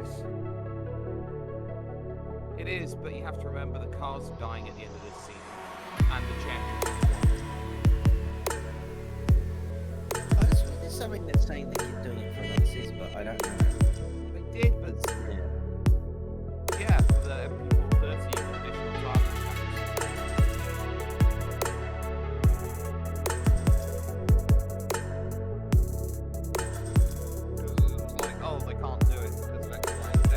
Yes. It is, but you have to remember the cars are dying at the end of this season. And the championship. There's something that's saying they keep doing it for races, but I don't know. They did, but yeah, for the people 30 additional targets. Because it was like, oh, they can't do it because of X, Y, and Z.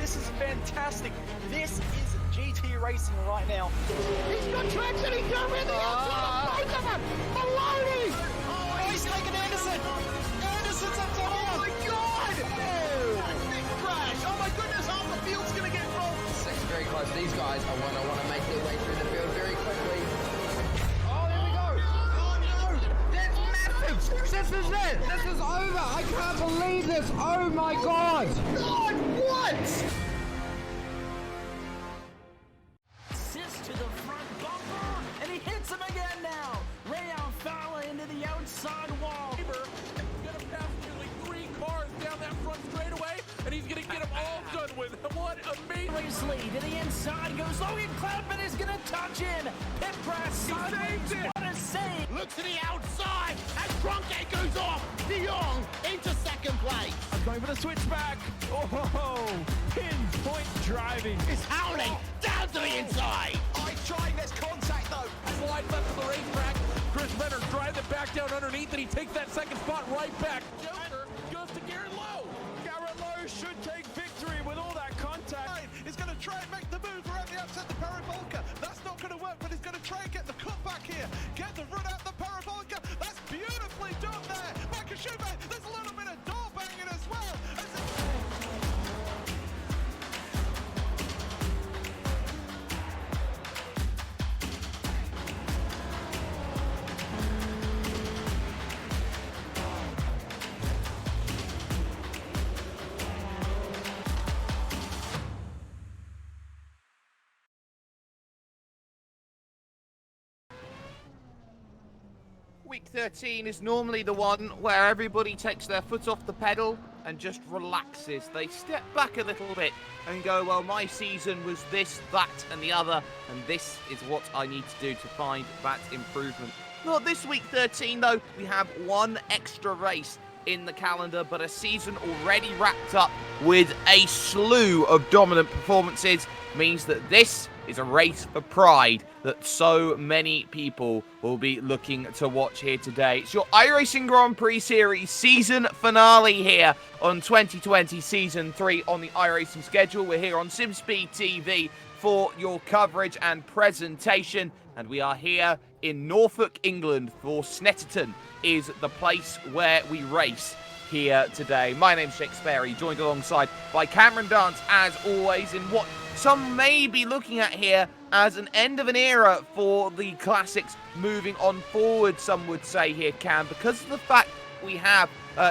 This is fantastic. This is GT racing right now. He's got traction, he's got rid of the outside, both of them! Maloney! Oh, he's taken Anderson. Anderson's up top. Oh my god! Oh, big crash! Oh my goodness, half the field's gonna get rolled! It's very close. These guys are want to make their way through the field very quickly. Oh, there we go! Oh no! That's massive! This is it! This is over! I can't believe this! Oh my god! God, what? Assist to the front bumper, and he hits him again now. Rayon Fowler into the outside wall. Gonna pass nearly 3 cars down that front straightaway, and he's gonna get them all done with. What amazing! Lee to the inside goes Logan Cloudman is gonna touch in. Pit press sideways. What a save! Look to the outside, and Cronkite goes off. De Jong into second place. I'm going for the switchback. Oh, pinpoint driving. It's howling down to the inside. Trying this contact though. Slide left to the racetrack. Chris Venner drives it back down underneath, and he takes that second spot right back. Joker goes to Garrett Lowe. Garrett Lowe should take victory with all that contact. He's going to try and make the move around the outside the parabolica. That's not going to work, but he's going to try and get the cut back here. Get the run out the parabolica. That's beautifully done there. Makashube, there's a little bit of door banging as well. Week 13 is normally the one where everybody takes their foot off the pedal and just relaxes. They step back a little bit and go, well, my season was this, that, and the other, and this is what I need to do to find that improvement. Not this week 13, though. We have one extra race in the calendar, but a season already wrapped up with a slew of dominant performances means that this is a race for pride that so many people will be looking to watch here today. It's your iRacing Grand Prix Series season finale here on 2020 Season 3 on the iRacing schedule. We're here on SimSpeed TV for your coverage and presentation, and we are here in Norfolk, England, for Snetterton is the place where we race here today. My name's Jake Sperry, joined alongside by Cameron Dance, as always, in what some may be looking at here as an end of an era for the classics moving on forward, some would say here, Cam, because of the fact we have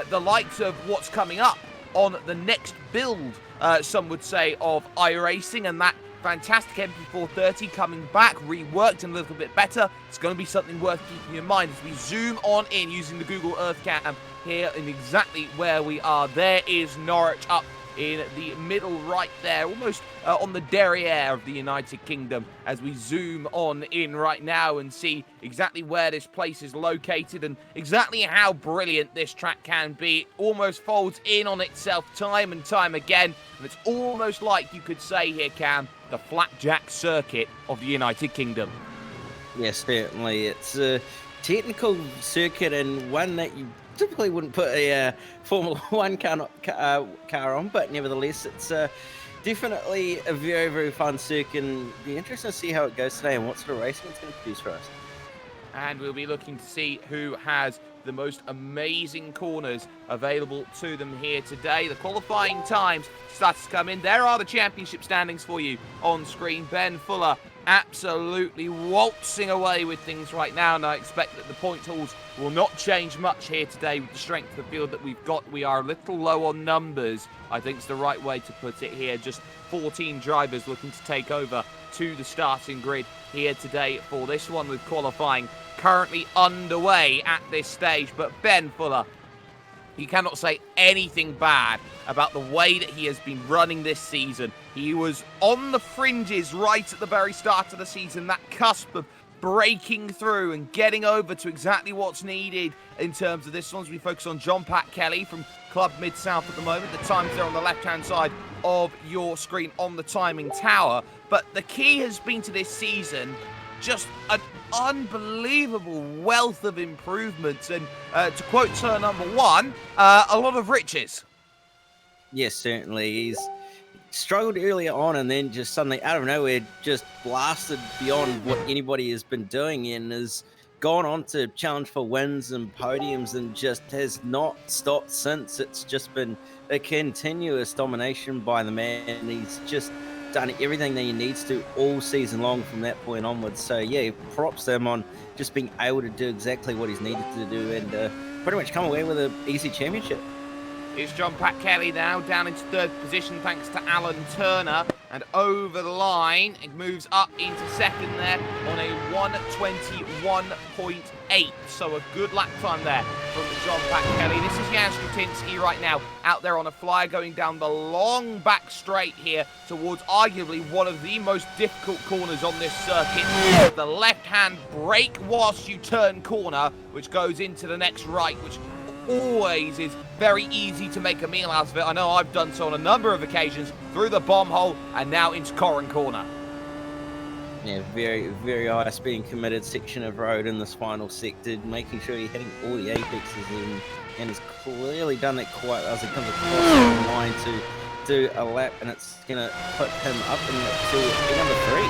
the likes of what's coming up on the next build, some would say, of iRacing, and that fantastic MP430 coming back, reworked and a little bit better. It's going to be something worth keeping in mind as we zoom on in using the Google Earth Cam here in exactly where we are. There is Norwich up in the middle right there, almost on the derriere of the United Kingdom, as we zoom on in right now and see exactly where this place is located and exactly how brilliant this track can be. It almost folds in on itself time and time again, and it's almost like you could say here, Cam, the Flapjack Circuit of the United Kingdom. Yes, certainly. It's a technical circuit and one that you typically wouldn't put a Formula 1 car on, but nevertheless, it's definitely a very, very fun circuit, and be interesting to see how it goes today and what sort of racing it's going to produce for us. And we'll be looking to see who has the most amazing corners available to them here today. The qualifying times start to come in. There are the championship standings for you on screen. Ben Fuller absolutely waltzing away with things right now, and I expect that the point hauls will not change much here today with the strength of the field that we've got. We are a little low on numbers, I think is the right way to put it here. Just 14 drivers looking to take over to the starting grid here today for this one, with qualifying currently underway at this stage. But Ben Fuller, you cannot say anything bad about the way that he has been running this season. He was on the fringes right at the very start of the season, that cusp of breaking through and getting over to exactly what's needed in terms of this one. As we focus on John Pat Kelly from Club Mid-South at the moment. The times there on the left-hand side of your screen on the timing tower. But the key has been to this season just an unbelievable wealth of improvements, and to quote turn number one, a lot of riches. Yes, certainly. He's struggled earlier on and then just suddenly out of nowhere just blasted beyond what anybody has been doing and has gone on to challenge for wins and podiums and just has not stopped since. It's just been a continuous domination by the man. He's just done everything that he needs to all season long from that point onwards. So yeah, props to him on just being able to do exactly what he's needed to do and pretty much come away with an easy championship. Here's John Pat Kelly now down into third position thanks to Alan Turner, and over the line it moves up into second there on a 1:21.8, so a good lap time there from John Pat Kelly. This is Jan Strutinsky right now out there on a flyer going down the long back straight here towards arguably one of the most difficult corners on this circuit. The left hand brake whilst you turn corner, which goes into the next right, which always is very easy to make a meal out of it. I know I've done so on a number of occasions, through the bomb hole and now into Corran Corner. Yeah, very, very high speed committed section of road in this final sector, making sure you're hitting all the apexes and he's clearly done that quite well as he comes across the line to do a lap, and it's going to put him up into number 3.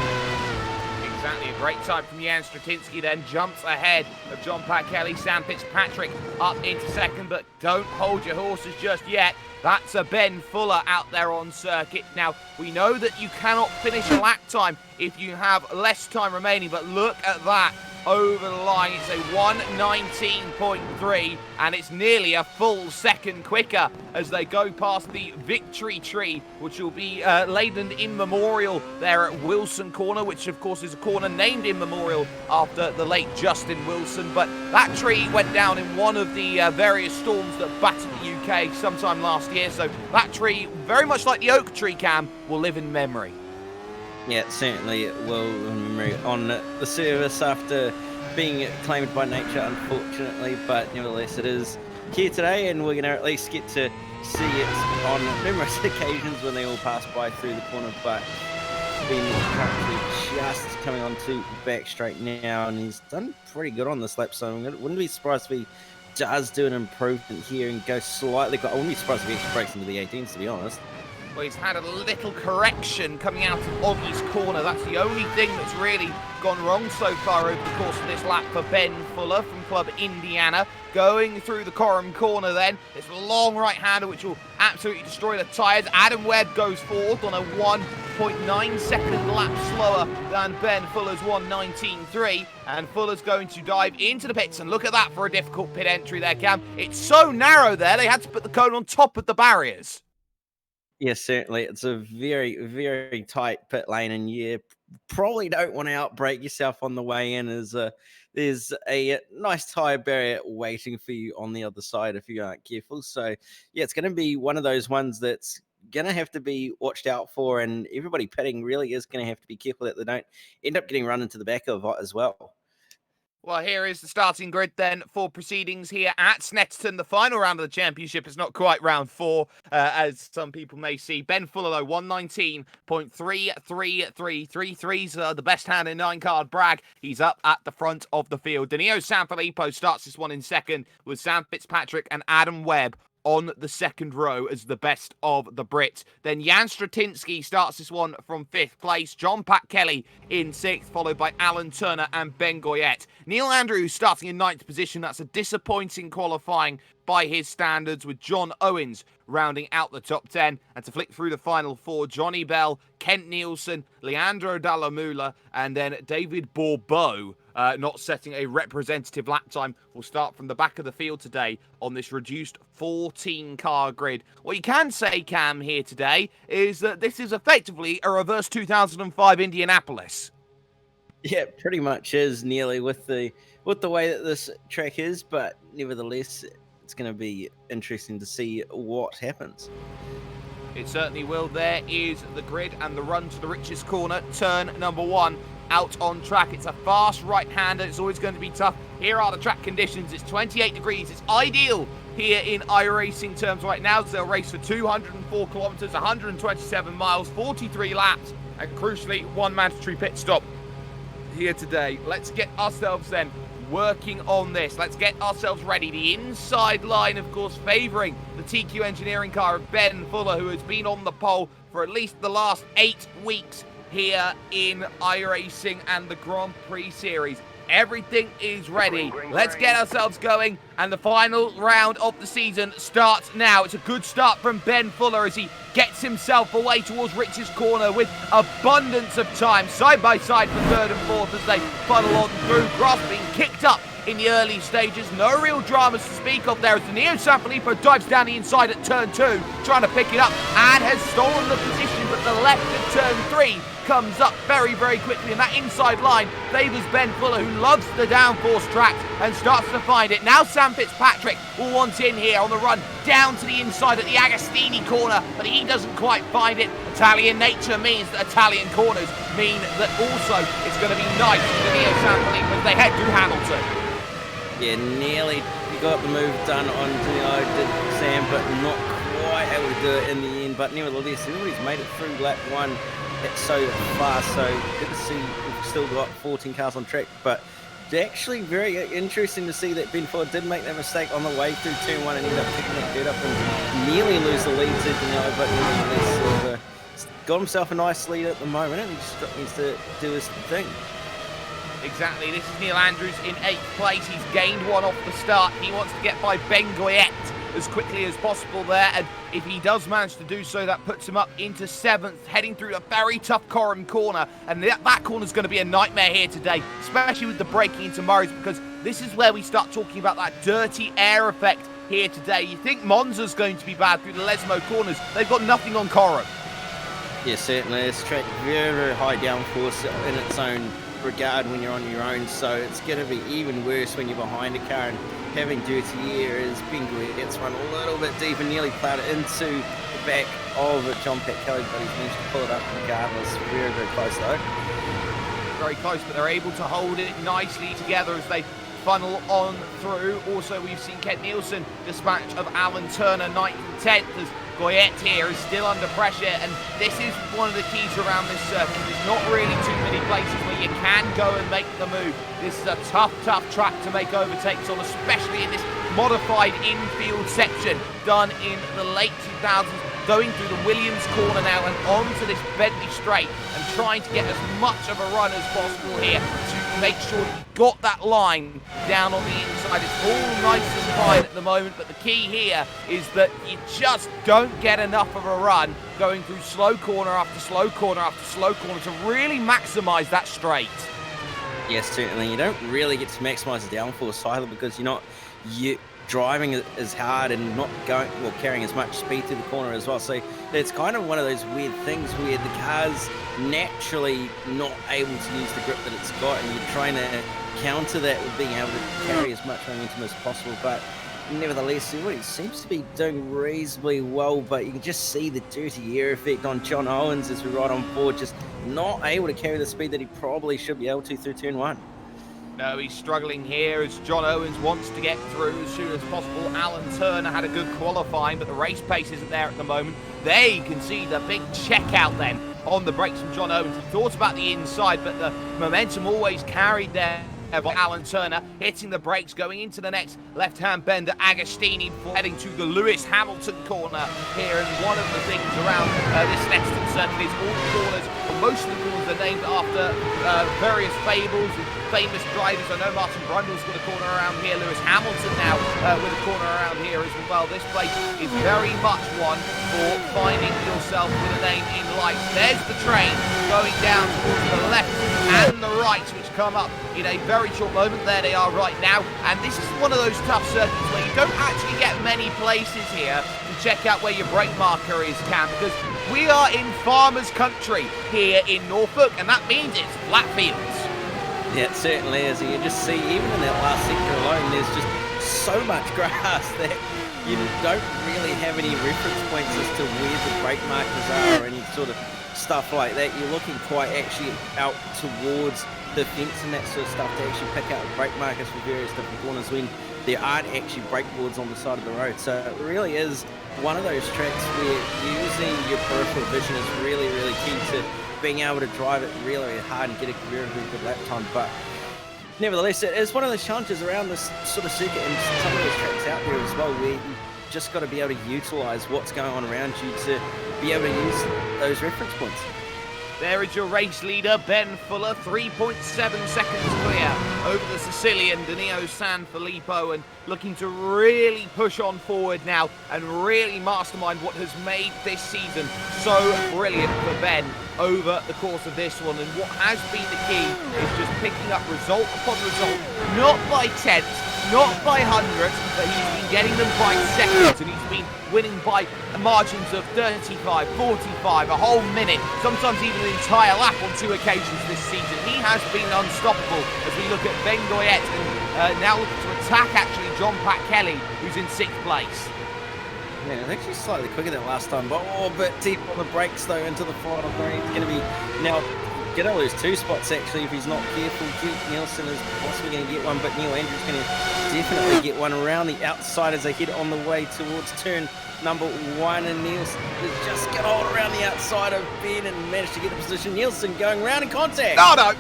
Exactly, a great time from Jan Strutinsky, then jumps ahead of John Pat Kelly. Sam Fitzpatrick up into second, but don't hold your horses just yet. That's a Ben Fuller out there on circuit. Now, we know that you cannot finish a lap time if you have less time remaining, but look at that. Over the line, it's a 1:19.3, and it's nearly a full second quicker as they go past the victory tree, which will be laden in memorial there at Wilson Corner, which of course is a corner named in memorial after the late Justin Wilson. But that tree went down in one of the various storms that battered the UK sometime last year, so that tree, very much like the oak tree, Cam, will live in memory. Yeah, certainly it will remember on the service after being claimed by nature, unfortunately, but nevertheless it is here today, and we're going to at least get to see it on numerous occasions when they all pass by through the corner. But been currently just coming onto back straight now, and he's done pretty good on this lap, so I wouldn't be surprised if he does do an improvement here and go slightly. I wouldn't be surprised if he actually breaks into the 18s, to be honest. Well, he's had a little correction coming out of Oggie's corner. That's the only thing that's really gone wrong so far over the course of this lap for Ben Fuller from Club Indiana. Going through the Coram corner then. It's a long right-hander which will absolutely destroy the tyres. Adam Webb goes fourth on a 1.9 second lap slower than Ben Fuller's 1:19.3. And Fuller's going to dive into the pits. And look at that for a difficult pit entry there, Cam. It's so narrow there, they had to put the cone on top of the barriers. Yes, certainly. It's a very, very tight pit lane, and you probably don't want to outbrake yourself on the way in. There's a nice tyre barrier waiting for you on the other side if you aren't careful. So, yeah, it's going to be one of those ones that's going to have to be watched out for, and everybody pitting really is going to have to be careful that they don't end up getting run into the back of as well. Well, here is the starting grid then for proceedings here at Snetterton. The final round of the championship is not quite round 4, as some people may see. Ben Fuller, though, 119.33333's the best hand in 9-card brag. He's up at the front of the field. Danilo Sanfilippo starts this one in second with Sam Fitzpatrick and Adam Webb on the second row as the best of the Brits. Then Jan Stratinsky starts this one from 5th place. John Pat Kelly in 6th, followed by Alan Turner and Ben Goyette. Neil Andrews starting in 9th position. That's a disappointing qualifying by his standards, with John Owens rounding out the top 10. And to flick through the final 4, Johnny Bell, Kent Nielsen, Leandro Dallamula, and then David Bourbeau, not setting a representative lap time, will start from the back of the field today on this reduced 14-car grid. What you can say, Cam, here today is that this is effectively a reverse 2005 Indianapolis. Yeah, pretty much is, nearly, with the way that this track is, but nevertheless, it's going to be interesting to see what happens. It certainly will. There is the grid and the run to the richest corner, turn number 1, out on track. It's a fast right-hander. It's always going to be tough. Here are the track conditions. It's 28 degrees. It's ideal here in iRacing terms right now. They'll race for 204 kilometers, 127 miles, 43 laps, and crucially, 1 mandatory pit stop here today. Let's get ourselves then working on this. Let's get ourselves ready. The inside line, of course, favouring the TQ Engineering car of Ben Fuller, who has been on the pole for at least the last 8 weeks here in iRacing and the Grand Prix Series. Everything is ready. Let's get ourselves going, and the final round of the season starts now. It's a good start from Ben Fuller as he gets himself away towards Rich's corner with abundance of time, side by side for 3rd and 4th as they funnel on through. Grass being kicked up in the early stages. No real dramas to speak of there as Danilo Sanfilippo dives down the inside at turn 2, trying to pick it up, and has stolen the position, but the left at turn 3 comes up very, very quickly, and that inside line favours Ben Fuller, who loves the downforce track and starts to find it. Now Sam Fitzpatrick will want in here on the run down to the inside at the Agostini corner, but he doesn't quite find it. Italian nature means that Italian corners mean that also it's going to be nice for Danilo Sanfilippo as they head through Hamilton. Yeah, nearly got the move done on Danilo, did Sam, but not quite able to do it in the end. But nevertheless, everybody's made it through lap 1. It's so fast, so good to see we've still got 14 cars on track, but it's actually very interesting to see that Ben Fuller did make that mistake on the way through turn 1 and ended up picking that dirt up and nearly lose the lead to Danilo, but nevertheless got himself a nice lead at the moment and just needs to do his thing. Exactly, this is Neil Andrews in 8th place. He's gained 1 off the start. He wants to get by Ben Goyette as quickly as possible there, and if he does manage to do so, that puts him up into 7th, heading through a very tough Coram corner, and that corner's going to be a nightmare here today, especially with the braking into Murray's, because this is where we start talking about that dirty air effect here today. You think Monza's going to be bad through the Lesmo corners. They've got nothing on Coram. Yeah, certainly. It's track very, very high downforce in its own regard when you're on your own, so it's going to be even worse when you're behind a car and having dirty air as Ben Goyette's run a little bit deep and nearly plowed it into the back of John Pat Kelly, but he's managed to pull it up regardless. Very, very close though. Very close, but they're able to hold it nicely together as they funnel on through. Also, we've seen Kent Nielsen dispatch of Alan Turner 9th and 10th as Goyette here is still under pressure, and this is one of the keys around this circuit. There's not really too many places where you can go and make the move. This is a tough track to make overtakes on, especially in this modified infield section done in the late 2000s. going through the Williams corner now and onto this Bentley straight and trying to get as much of a run as possible here to make sure that you got that line down on the inside. It's all nice and fine at the moment, but the key here is that you just don't get enough of a run going through slow corner after slow corner after slow corner to really maximise that straight. Yes, certainly. You don't really get to maximise the downforce either because you're not driving as hard and not carrying as much speed through the corner as well. So it's kind of one of those weird things where the car's naturally not able to use the grip that it's got, and you're trying to counter that with being able to carry as much momentum as possible. But nevertheless, everybody seems to be doing reasonably well, but you can just see the dirty air effect on John Owens as we ride on board, just not able to carry the speed that he probably should be able to through turn 1. No, he's struggling here as John Owens wants to get through as soon as possible. Alan Turner had a good qualifying, but the race pace isn't there at the moment. There you can see the big check out then on the brakes from John Owens. He thought about the inside, but the momentum always carried there by Alan Turner, hitting the brakes, going into the next left-hand bender. Agostini heading to the Lewis Hamilton corner here, and one of the things around this Snetterton circuit is all the corners, or most of the corners are named after various fables and famous drivers. I know Martin Brundle's got a corner around here, Lewis Hamilton now with a corner around here as well. This place is very much one for finding yourself with a name in lights. There's the train going down towards the left and the right, which come up in a very short moment. There they are right now, and this is one of those tough circuits where you don't actually get many places here to check out where your brake marker is, Cam, because we are in farmers country here in Norfolk, and that means it's flat fields. Yeah, it certainly is. You can just see, even in that last sector alone, there's just so much grass that you don't really have any reference points as to where the brake markers are or any sort of stuff like that. You're looking quite actually out towards the fence and that sort of stuff to actually pick out the brake markers for various different corners when there aren't actually brake boards on the side of the road. So it really is one of those tracks where using your peripheral vision is really, really key to being able to drive it really, really hard and get a very, very good lap time. But nevertheless, it is one of those challenges around this sort of circuit and some of those tracks out there as well, where you just got to be able to utilize what's going on around you to be able to use those reference points. There is your race leader, Ben Fuller, 3.7 seconds clear over the Sicilian, Danilo Sanfilippo, and looking to really push on forward now and really mastermind what has made this season so brilliant for Ben over the course of this one. And what has been the key is just picking up result upon result, not by tenths, not by hundreds, but he's been getting them by seconds, and he's been winning by margins of 35, 45, a whole minute, sometimes even an entire lap on 2 occasions this season. He has been unstoppable as we look at Ben Goyette and now looking to attack actually John Pat Kelly, who's in 6th place. Yeah, it's actually slightly quicker than last time, but a bit deep on the brakes though into the final three. He's going to be now going to lose 2 spots actually if he's not careful. Keith Nielsen is possibly going to get one, but Neil Andrews going to definitely get one around the outside as they head on the way towards turn number 1, and Nielsen has just got hold around the outside of Ben and managed to get a position. Nielsen going round in contact. No.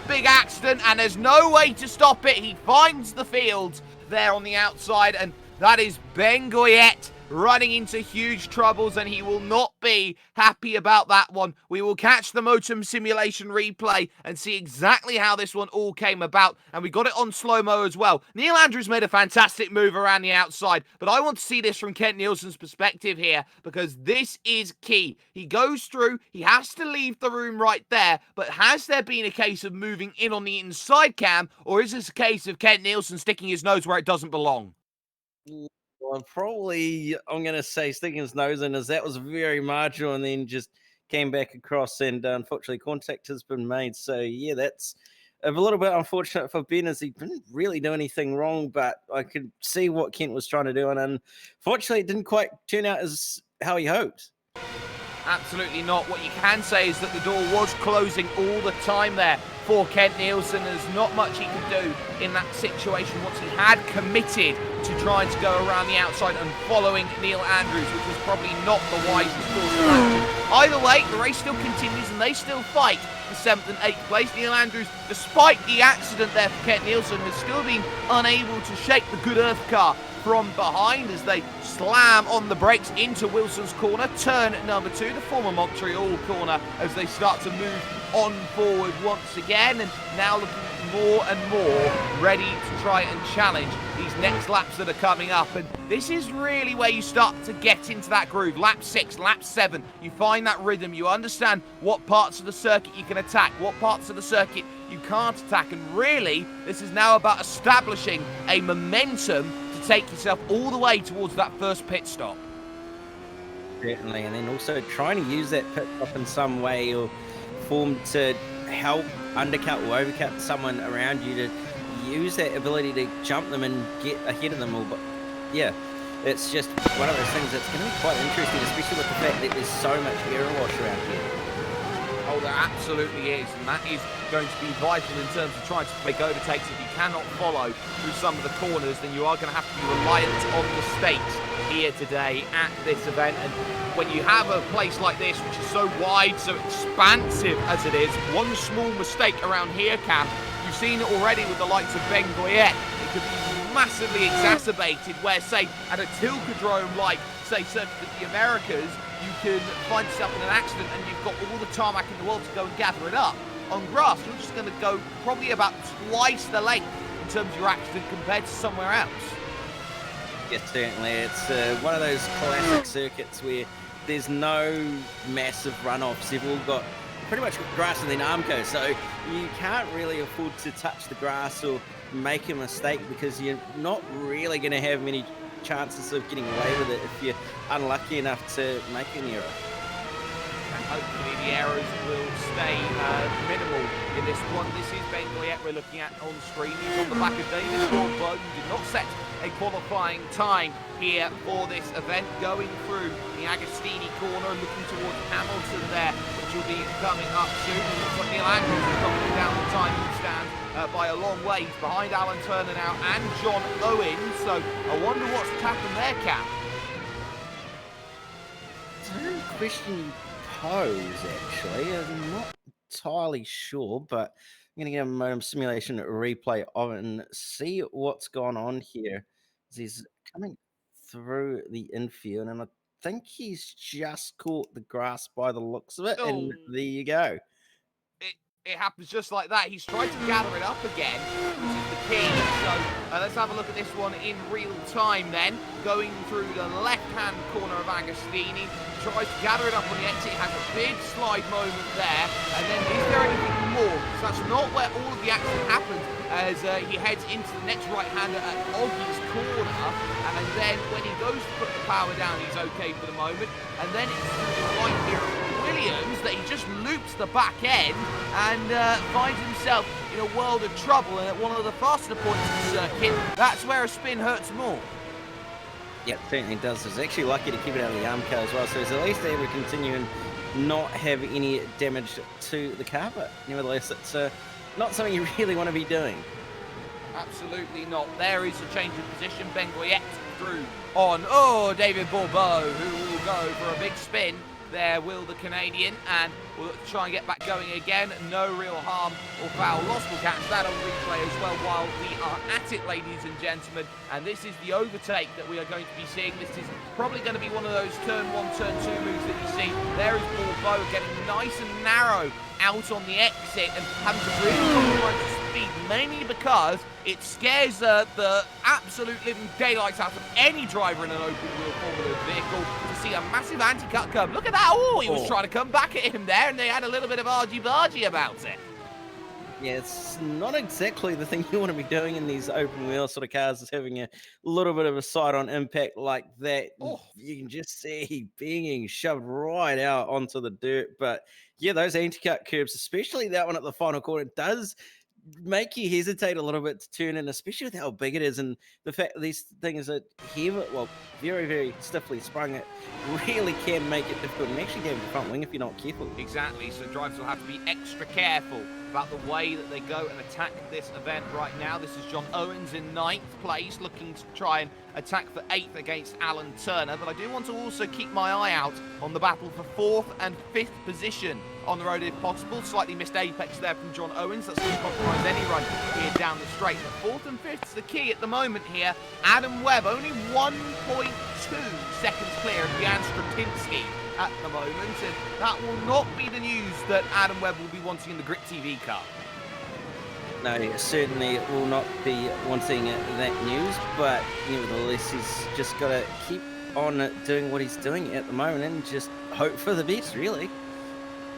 Big accident, and there's no way to stop it. He finds the field there on the outside, and that is Ben Goyette running into huge troubles, and he will not be happy about that one. We will catch the Motum Simulation replay and see exactly how this one all came about, and we got it on slow-mo as well. Neil Andrews made a fantastic move around the outside, but I want to see this from Kent Nielsen's perspective here, because this is key. He goes through, he has to leave the room right there, but has there been a case of moving in on the inside, Cam, or is this a case of Kent Nielsen sticking his nose where it doesn't belong? Well, probably I'm going to say sticking his nose in, as that was very marginal and then just came back across, and unfortunately contact has been made. So yeah, that's a little bit unfortunate for Ben, as he didn't really do anything wrong, but I could see what Kent was trying to do, and unfortunately it didn't quite turn out as how he hoped. Absolutely not. What you can say is that the door was closing all the time there for Kent Nielsen. There's not much he could do in that situation once he had committed to trying to go around the outside and following Neil Andrews, which was probably not the wisest course of action. Either way, the race still continues and they still fight for 7th and 8th place. Neil Andrews, despite the accident there for Kent Nielsen, has still been unable to shake the good Earth car from behind as they slam on the brakes into Wilson's corner. Turn number 2, the former Montreal corner, as they start to move on forward once again, and now looking more and more ready to try and challenge these next laps that are coming up. And this is really where you start to get into that groove. Lap 6, lap 7, you find that rhythm, you understand what parts of the circuit you can attack, what parts of the circuit you can't attack, and really this is now about establishing a momentum to take yourself all the way towards that first pit stop. Certainly, and then also trying to use that pit stop in some way or form to help undercut or overcut someone around you, to use that ability to jump them and get ahead of them all. But yeah, it's just one of those things that's going to be quite interesting, especially with the fact that there's so much error wash around here. Oh, there absolutely is, and that is going to be vital in terms of trying to make overtakes. If you cannot follow through some of the corners, then you are going to have to be reliant on the stakes here today at this event. And when you have a place like this, which is so wide, so expansive as it is, one small mistake around here, Cam, you've seen it already with the likes of Ben Goyette. It could be massively exacerbated where, say, at a Tilcadrome like, say, Circuit of the Americas, you can find yourself in an accident and you've got all the tarmac in the world to go and gather it up. On grass, you're just going to go probably about twice the length in terms of your accident compared to somewhere else. Yes, certainly. It's one of those classic circuits where there's no massive runoffs. They've all got pretty much grass and then Armco, so you can't really afford to touch the grass or make a mistake, because you're not really going to have many chances of getting away with it if you're unlucky enough to make an error. And hopefully the errors will stay minimal in this one. This is Ben Goyette we're looking at on screen. He's on the back of David Bourbeau, who did not set a qualifying time here for this event, going through the Agostini corner, looking towards Hamilton there, which will be coming up soon. It looks like Neil Andrews is coming down the timing stand by a long way. He's behind Alan Turner now and John Owens, so I wonder what's happened there, Cap. It's a very question you pose, actually. I'm not entirely sure, but I'm going to get a modem simulation replay of it and see what's gone on here. He's coming through the infield, and I think he's just caught the grass by the looks of it, and there you go. It happens just like that. He's tried to gather it up again, which is the key. So let's have a look at this one in real time then. Going through the left-hand corner of Agostini. Tries to gather it up on the exit. Has a big slide moment there. And then is there anything more? So that's not where all of the action happens, as he heads into the next right-hander at Oggie's corner. And then when he goes to put the power down, he's okay for the moment. And then it's through the right here of Williams that he just loops the back end and finds himself in a world of trouble. And at one of the faster points of the circuit, that's where a spin hurts more. Yeah, certainly does. He's actually lucky to keep it out of the Armco as well, so he's at least able to continue and not have any damage to the car, but nevertheless, it's not something you really want to be doing. Absolutely not. There is a change of position. Ben Goyette through on, David Bourbeau, who will go for a big spin. There will the Canadian, and we'll try and get back going again. No real harm or foul loss. We'll catch that on replay as well while we are at it, ladies and gentlemen. And this is the overtake that we are going to be seeing. This is probably going to be one of those turn 1, turn 2 moves that you see. There is Bourbeau getting nice and narrow out on the exit and having to really compromise the speed, mainly because it scares the absolute living daylights out of any driver in an open wheel Formula vehicle to see a massive anti-cut curve. Look at that. He was trying to come back at him there, and they had a little bit of argy-bargy about it. Yeah, it's not exactly the thing you want to be doing in these open wheel sort of cars, is having a little bit of a side-on impact like that. You can just see being shoved right out onto the dirt. But yeah, those anti-cut curves, especially that one at the final corner, does make you hesitate a little bit to turn in, especially with how big it is and the fact that these things are heavy, very, very stiffly sprung. It really can make it difficult and actually damage the front wing if you're not careful. Exactly, so drivers will have to be extra careful about the way that they go and attack this event right now. This is John Owens in 9th place, looking to try and attack for 8th against Alan Turner, but I do want to also keep my eye out on the battle for 4th and 5th position on the road if possible. Slightly missed apex there from John Owens. That's going to compromise any run here down the straight. But 4th and 5th is the key at the moment here. Adam Webb only 1.2 seconds clear of Jan Straczynski at the moment, and that will not be the news that Adam Webb will be wanting in the Grit TV car. No, certainly will not be wanting that news, but nevertheless, he's just got to keep on doing what he's doing at the moment and just hope for the best, really.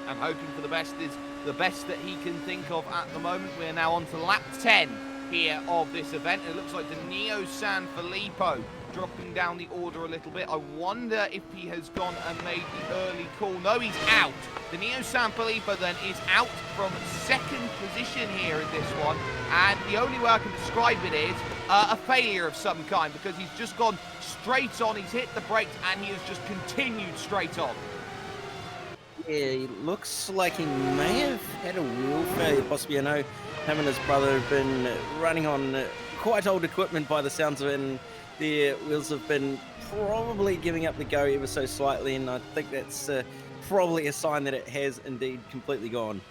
And hoping for the best is the best that he can think of at the moment. We're now on to lap 10 here of this event. It looks like Danilo Sanfilippo dropping down the order a little bit. I wonder if he has gone and made the early call. No, he's out. Danilo Sanfilippo then is out from 2nd position here in this one. And the only way I can describe it is a failure of some kind, because he's just gone straight on. He's hit the brakes and he has just continued straight on. Yeah, he looks like he may have had a wheel failure, possibly. I know him and his brother have been running on quite old equipment by the sounds of it, and their wheels have been probably giving up the go ever so slightly, and I think that's probably a sign that it has indeed completely gone.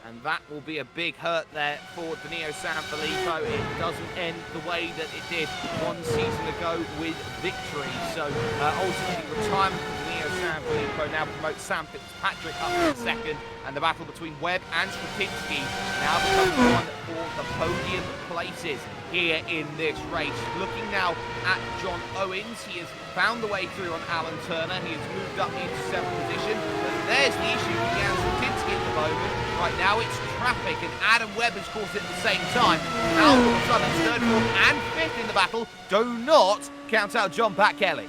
And that will be a big hurt there for Danilo Sanfilippo. It doesn't end the way that it did 1 season ago with victory. So ultimately retirement for Danilo Sanfilippo now promotes Sam Fitzpatrick up to 2nd. And the battle between Webb and Straczynski now becomes one for the podium places here in this race. Looking now at John Owens, he has found the way through on Alan Turner. He has moved up into 7th position. But there's the issue with Jan Straczynski at the moment. Right now it's traffic, and Adam Webb has caused it at the same time. Now all of a sudden 3rd, 4th and 5th in the battle. Do not count out John Pat Kelly.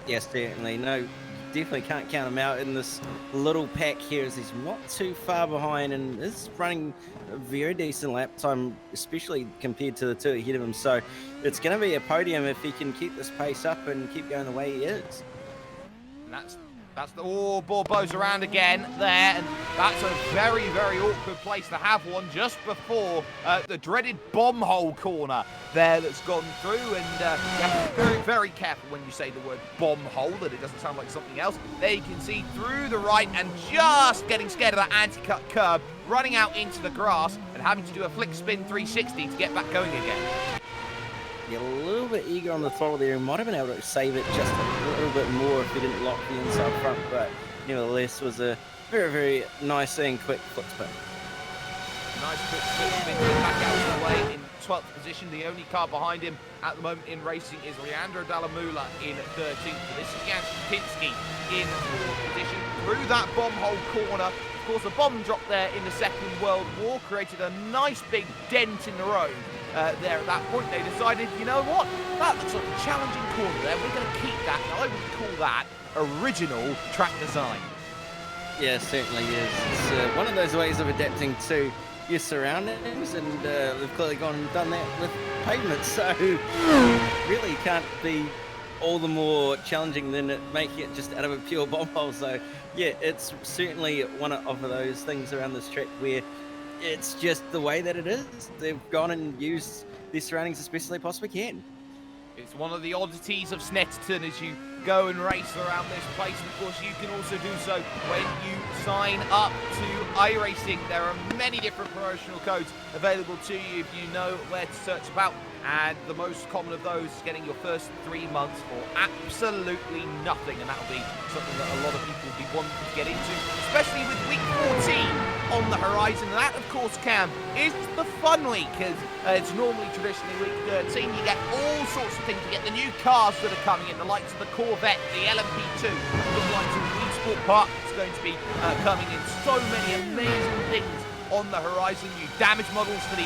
Yes, certainly. No, definitely can't count him out in this little pack here, as he's not too far behind and is running a very decent lap time, especially compared to the two ahead of him. So it's going to be a podium if he can keep this pace up and keep going the way he is. And that's the ball blows around again there, and that's a very, very awkward place to have one just before the dreaded bomb hole corner there that's gone through. And you have to be very, very careful when you say the word bomb hole, that it doesn't sound like something else. There you can see through the right and just getting scared of that anti-cut curb, running out into the grass and having to do a flick spin 360 to get back going again. Yeah, a little bit eager on the throttle there. He might have been able to save it just a little bit more if he didn't lock the inside front, but nevertheless was a very, very nice and quick flip spin. Nice quick flip spin back out of the way in 12th position. The only car behind him at the moment in racing is Leandro Dallamula in 13th. So this is Jan Straczynski in 4th position. Through that bomb hole corner. Of course, a bomb drop there in the Second World War created a nice big dent in the road. There at that point they decided, you know what, that looks like a challenging corner there, we're going to keep that, and I would call that original track design. Yeah, certainly is. It's one of those ways of adapting to your surroundings, and they've clearly gone and done that with pavement, so really can't be all the more challenging than making it just out of a pure bomb hole. So yeah, it's certainly one of those things around this track where it's just the way that it is. They've gone and used their surroundings as best as they possibly can. It's one of the oddities of Snetterton as you go and race around this place. And of course, you can also do so when you sign up to iRacing. There are many different promotional codes available to you if you know where to search about. And the most common of those is getting your first 3 months for absolutely nothing. And that'll be something that a lot of people will be wanting to get into, especially with week 14 on the horizon. And that, of course, Cam, is the fun week, because it's normally traditionally week 13. You get all sorts of things. You get the new cars that are coming in, the likes of the Corvette, the LMP2, the likes of the Wii Sport Park. It's going to be coming in. So many amazing things on the horizon. New damage models for the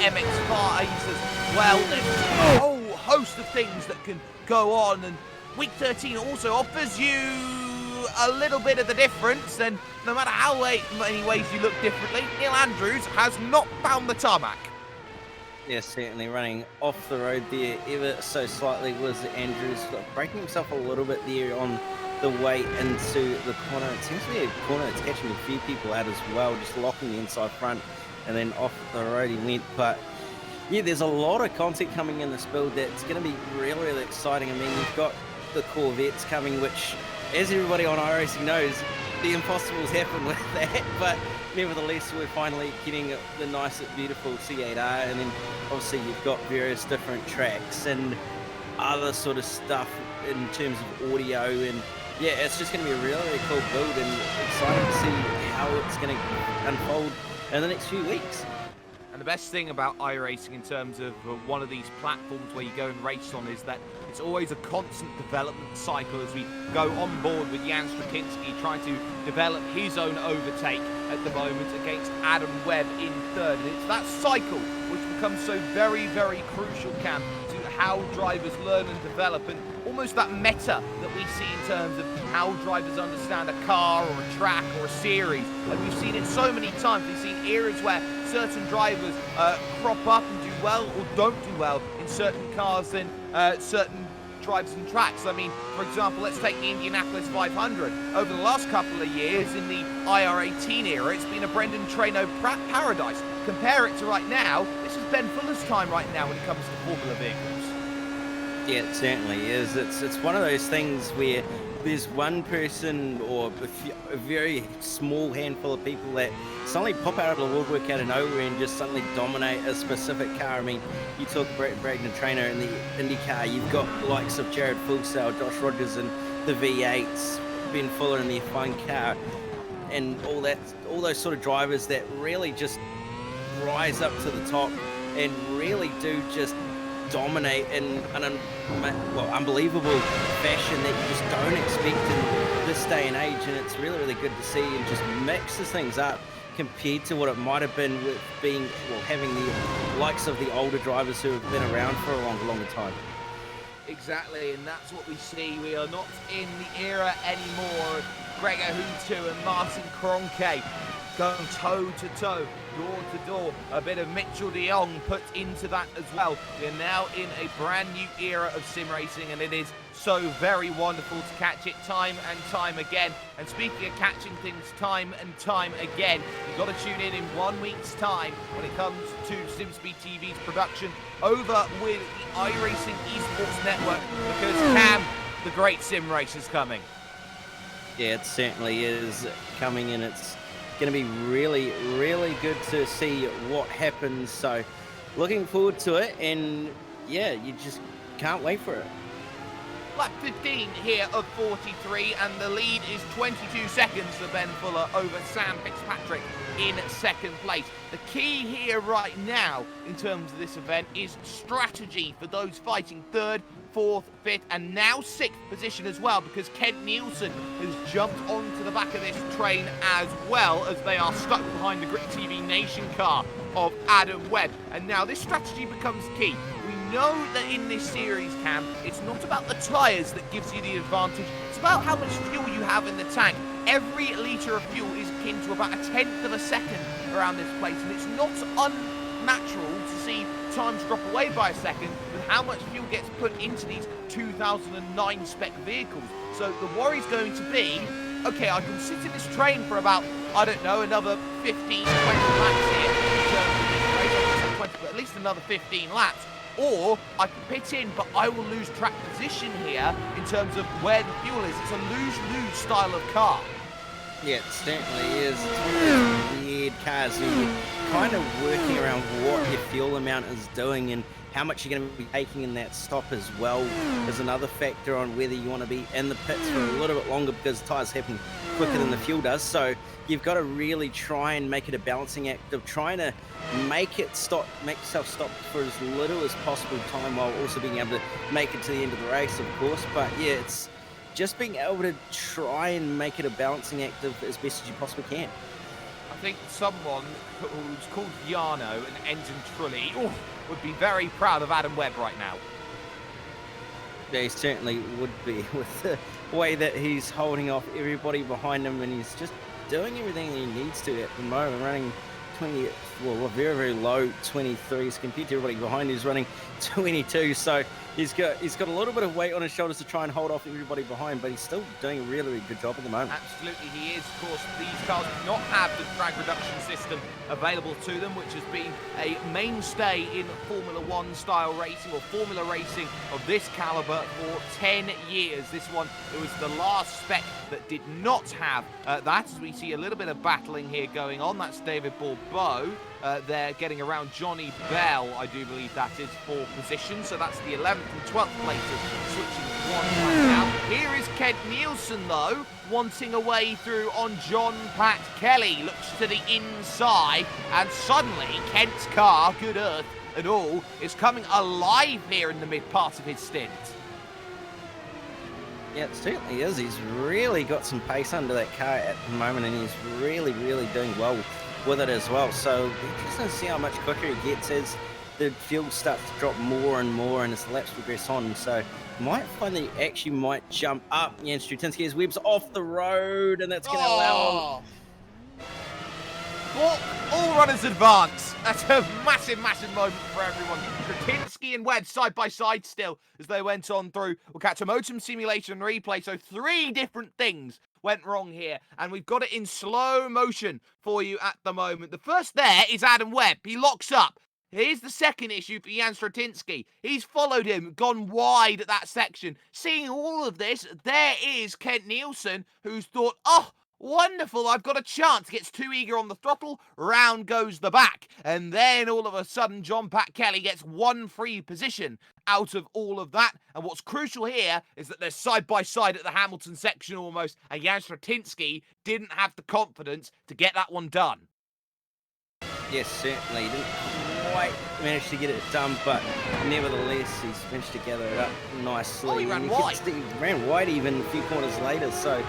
MX-5s as well. There's a whole host of things that can go on, and week 13 also offers you a little bit of the difference. And no matter how many ways you look differently, Neil Andrews has not found the tarmac. Yeah, certainly running off the road there ever so slightly was Andrews, breaking himself a little bit there on the way into the corner. It seems to be a corner that's catching a few people out as well, just locking the inside front, and then off the road he went. But yeah, there's a lot of content coming in this build that's going to be really, really exciting. I mean, you've got the Corvettes coming, which, as everybody on iRacing knows, the impossibles happen with that, but nevertheless, we're finally getting the nice, beautiful C8R, and then obviously you've got various different tracks and other sort of stuff in terms of audio, and yeah, it's just going to be a really, really cool build, and excited to see how it's going to unfold in the next few weeks. And the best thing about iRacing in terms of one of these platforms where you go and race on is that it's always a constant development cycle as we go on board with Jan Straczynski trying to develop his own overtake at the moment against Adam Webb in third. And it's that cycle which becomes so very, very crucial, Cam, to how drivers learn and develop, and almost that meta that we see in terms of how drivers understand a car or a track or a series. And we've seen it so many times. We've seen eras where certain drivers crop up and do well or don't do well in certain cars than certain drivers and tracks. I mean, for example, let's take the Indianapolis 500. Over the last couple of years in the IR18 era, it's been a Brendan Traynor paradise. Compare it to right now, this is Ben Fuller's time right now when it comes to Formula vehicles. Yeah, it certainly is. It's one of those things where there's one person or a very small handful of people that suddenly pop out of the woodwork out of nowhere and just suddenly dominate a specific car. I mean, you talk Brendan Traynor in the IndyCar, you've got the likes of Jared Fullsail, Josh Rogers in the V8s, Ben Fuller in the F1 car, and all those sort of drivers that really just rise up to the top and really do just dominate in an unbelievable fashion that you just don't expect in this day and age, and it's really, really good to see, and just mixes things up compared to what it might have been with having the likes of the older drivers who have been around for a longer time. Exactly, and that's what we see. We are not in the era anymore of Gregor Hutu and Martin Kroenke going toe-to-toe, door-to-door. A bit of Mitchell de Jong put into that as well. We're now in a brand new era of sim racing, and it is so very wonderful to catch it time and time again. And speaking of catching things time and time again, you've got to tune in 1 week's time when it comes to SimSpeed TV's production over with the iRacing Esports Network, because Cam, the great sim race, is coming. Yeah, it certainly is coming, and it's going to be really, really good to see what happens. So looking forward to it, and yeah, you just can't wait for it. Lap 15 here of 43, and the lead is 22 seconds for Ben Fuller over Sam Fitzpatrick in second place. The key here right now in terms of this event is strategy for those fighting third, fourth, fifth, and now sixth position as well, because Kent Nielsen has jumped onto the back of this train as well, as they are stuck behind the Grit TV Nation car of Adam Webb. And now this strategy becomes key. We know that in this series, Cam, it's not about the tyres that gives you the advantage, it's about how much fuel you have in the tank. Every litre of fuel is akin to about 1/10 of a second around this place, and it's not unnatural to see times drop away by a second with how much fuel gets put into these 2009 spec vehicles. So the worry's going to be, okay, I can sit in this train for about, I don't know, another 15, 20 laps here in terms of this race. I won't say 20, but at least another 15 laps. Or I can pit in, but I will lose track position here in terms of where the fuel is. It's a lose-lose style of car. Yeah, it certainly is. It's one of those weird cars where you're kind of working around what your fuel amount is doing, and how much you're going to be taking in that stop as well is another factor on whether you want to be in the pits for a little bit longer, because tyres happen quicker than the fuel does. So you've got to really try and make it a balancing act of trying to make yourself stop for as little as possible time, while also being able to make it to the end of the race, of course. But yeah, it's just being able to try and make it a balancing act of as best as you possibly can. I think someone who's called Yano and ends in Trulli would be very proud of Adam Webb right now. Yeah, he certainly would be, with the way that he's holding off everybody behind him, and he's just doing everything he needs to at the moment, running well, a very, very low 23s compared to everybody behind who's running 22. So he's got a little bit of weight on his shoulders to try and hold off everybody behind, but he's still doing a really, really good job at the moment. Absolutely, he is. Of course, these cars do not have the drag reduction system available to them, which has been a mainstay in Formula One style racing or Formula racing of this caliber for 10 years. This one, it was the last spec that did not have that, as we see a little bit of battling here going on. That's David Bourbeau. They're getting around Johnny Bell, I do believe that is, for position. So that's the 11th and 12th places switching one back out. Here is Kent Nielsen, though, wanting a way through on John Pat Kelly. Looks to the inside, and suddenly Kent's car, good earth and all, is coming alive here in the mid part of his stint. Yeah, it certainly is. He's really got some pace under that car at the moment, and he's really, really doing well with it as well. So interesting to see how much quicker he gets as the fuel starts to drop more and more and as the laps progress on. So might find that he actually might jump up. Jan Strutinsky, his Webb's off the road, and that's going to allow... All runners advance. That's a massive, massive moment for everyone. Strutinsky and Webb side by side still as they went on through. We'll catch a motion simulation replay. So 3 different things went wrong here, and we've got it in slow motion for you at the moment. The first there is Adam Webb. He locks up. Here's the second issue for Jan Strutinsky. He's followed him, gone wide at that section. Seeing all of this, there is Kent Nielsen, who's thought, oh, wonderful, I've got a chance. Gets too eager on the throttle, round goes the back. And then all of a sudden, John Pat Kelly gets one free position out of all of that. And what's crucial here is that they're side by side at the Hamilton section almost, and Jan Strutinsky didn't have the confidence to get that one done. Yes, certainly. He didn't quite manage to get it done, but nevertheless, he's managed to gather it up nicely. Oh, he ran wide. He ran wide even a few corners later, so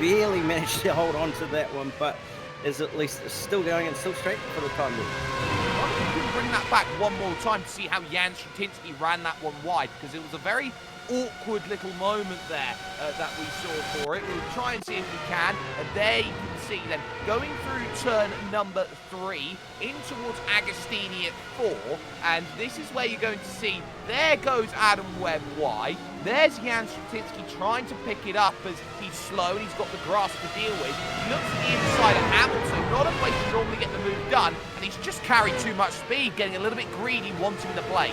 barely managed to hold on to that one, but is at least still going and still straight for the time being. We can bring that back one more time to see how Jan Strutinsky ran that one wide, because it was a very awkward little moment there that we saw for it. We'll try and see if we can. And there you can see them going through turn number 3 in towards Agostini at 4. And this is where you're going to see, there goes Adam Webb wide. There's Jan Strutinsky trying to pick it up as he's slow and he's got the grass to deal with. He looks at the inside of Hamilton, not a way to normally get the move done, and he's just carried too much speed, getting a little bit greedy, wanting the place.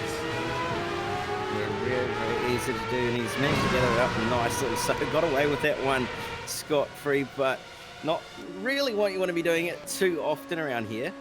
Yeah, very, very easy to do, and he's managed to get it up nicely, so got away with that one scot-free, but not really what you want to be doing it too often around here.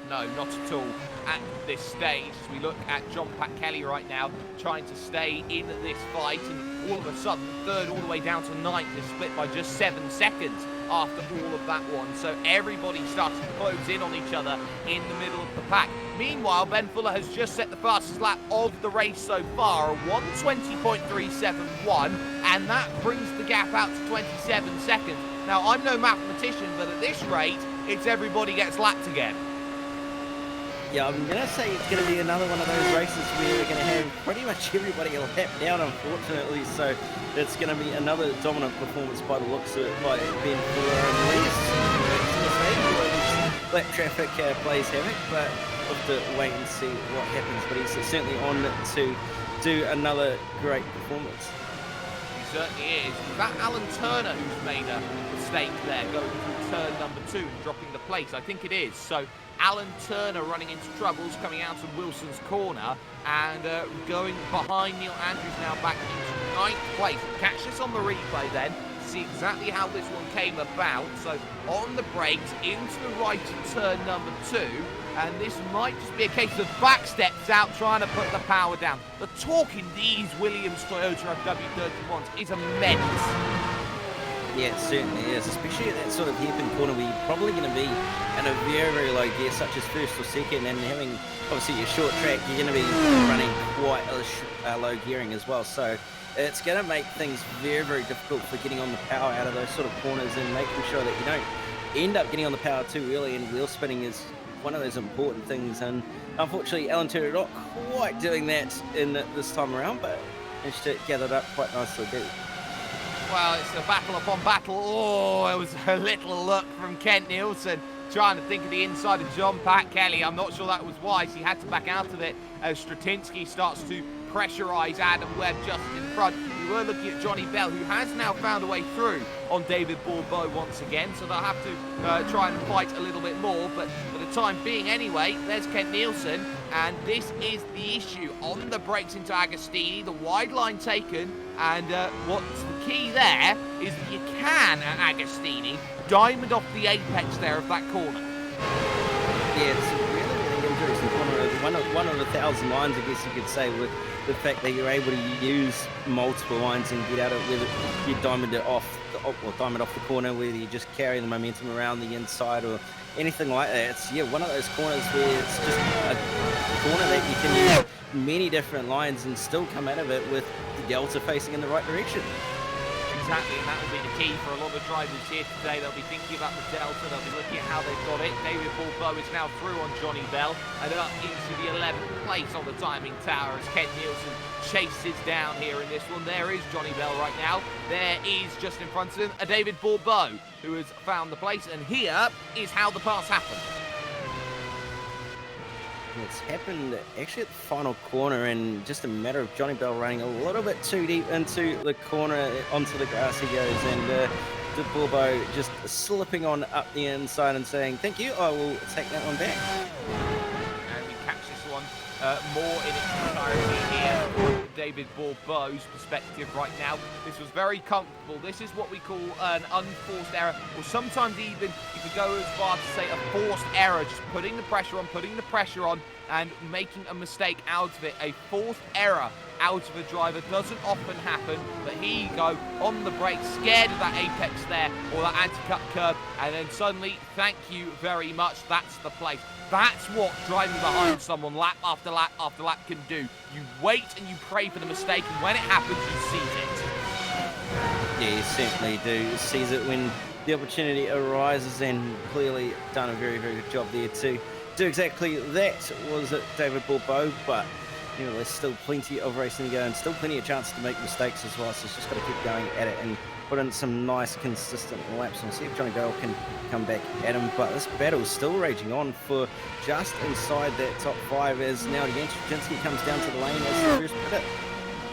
No, not at all at this stage. As we look at John Pat Kelly right now, trying to stay in this fight, and all of a sudden, third all the way down to ninth is split by just 7 seconds after all of that one. So everybody starts to close in on each other in the middle of the pack. Meanwhile, Ben Fuller has just set the fastest lap of the race so far, a 1:20.371, and that brings the gap out to 27 seconds. Now, I'm no mathematician, but at this rate, it's everybody gets lapped again. Yeah, I'm going to say it's going to be another one of those races where we're going to have pretty much everybody a lap down, unfortunately. So it's going to be another dominant performance by the looks of it by Ben Fuller. Unless lap traffic plays havoc, but we'll have to wait and see what happens. But he's certainly on to do another great performance. He certainly is. Is that Alan Turner who's made a mistake there, going through turn number 2 and dropping the place? I think it is. So Alan Turner running into troubles, coming out of Wilson's corner and going behind Neil Andrews now back into 9th place. We'll catch this on the replay then, see exactly how this one came about. So on the brakes, into the right of turn number 2, and this might just be a case of back steps out trying to put the power down. The torque in these Williams Toyota W31s is immense. Yeah, it certainly is, especially at that sort of hairpin corner where you're probably going to be in a very, very low gear, such as first or second, and having, obviously, your short track, you're going to be running quite a low gearing as well. So it's going to make things very, very difficult for getting on the power out of those sort of corners and making sure that you don't end up getting on the power too early, and wheel spinning is one of those important things. And unfortunately, Alan Turner not quite doing that in this time around, but managed to gather it up quite nicely too. Well, it's a battle upon battle. Oh, it was a little look from Kent Nielsen. trying to think of the inside of John Pat Kelly. I'm not sure that was wise. He had to back out of it as Stratinsky starts to pressurize Adam Webb just in front. We were looking at Johnny Bell, who has now found a way through on David Bourbeau once again, so they'll have to try and fight a little bit more, but for the time being anyway, there's Kent Nielsen, and this is the issue. On the brakes into Agostini, the wide line taken, and what's the key there is that you can, at Agostini, diamond off the apex there of that corner. Yeah, it's a really interesting corner. One of 1,000 lines, I guess you could say, with the fact that you're able to use multiple lines and get out of whether you diamond it off the corner, whether you just carry the momentum around the inside or anything like that. It's one of those corners where it's just a corner that you can use many different lines and still come out of it with the delta facing in the right direction. Exactly, and that will be the key for a lot of drivers here today. They'll be thinking about the delta, they'll be looking at how they've got it. David Bourbeau is now through on Johnny Bell and up into the 11th place on the timing tower as Kent Nielsen chases down here in this one. There is Johnny Bell right now. There is just in front of him a David Bourbeau who has found the place, and here is how the pass happened. It's happened actually at the final corner, and just a matter of Johnny Bell running a little bit too deep into the corner, onto the grass he goes, and De Bourbeau just slipping on up the inside and saying, "Thank you, I will take that one back." And we catch this one more in its entirety here from David Bourbeau's perspective right now. This was very comfortable. This is what we call an unforced error, or sometimes even you could go as far to say a forced error, just putting the pressure on and making a mistake out of it. A forced error out of a driver doesn't often happen, but here you go, on the brake, scared of that apex there, or that anti-cut curb, and then suddenly, thank you very much, that's the place. That's what driving behind someone lap after lap after lap can do. You wait and you pray for the mistake, and when it happens, you seize it. Yeah, you certainly do seize it when the opportunity arises, and clearly done a very, very good job there to do exactly that. Was it David Bourbeau? But there's still plenty of racing to go and still plenty of chances to make mistakes as well, so it's just got to keep going at it and put in some nice consistent laps and see if Johnny Bell can come back at him. But this battle is still raging on for just inside that top 5 as now Jens Stratinsky comes down to the lane as the first pit.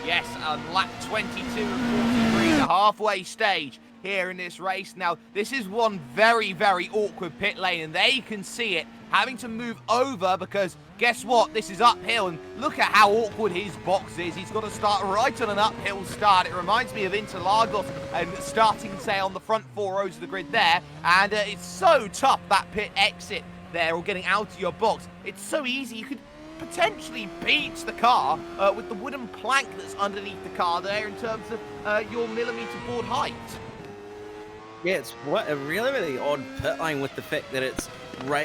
Yes, lap 22 and 43, the halfway stage here in this race. Now, this is one very, very awkward pit lane, and there you can see it, having to move over because guess what? This is uphill, and look at how awkward his box is. He's got to start right on an uphill start. It reminds me of Interlagos and starting, say, on the front 4 rows of the grid there, and it's so tough, that pit exit there, or getting out of your box. It's so easy. You could potentially beat the car with the wooden plank that's underneath the car there in terms of your millimeter board height. Yeah, it's a really, really odd pit lane with the fact that it's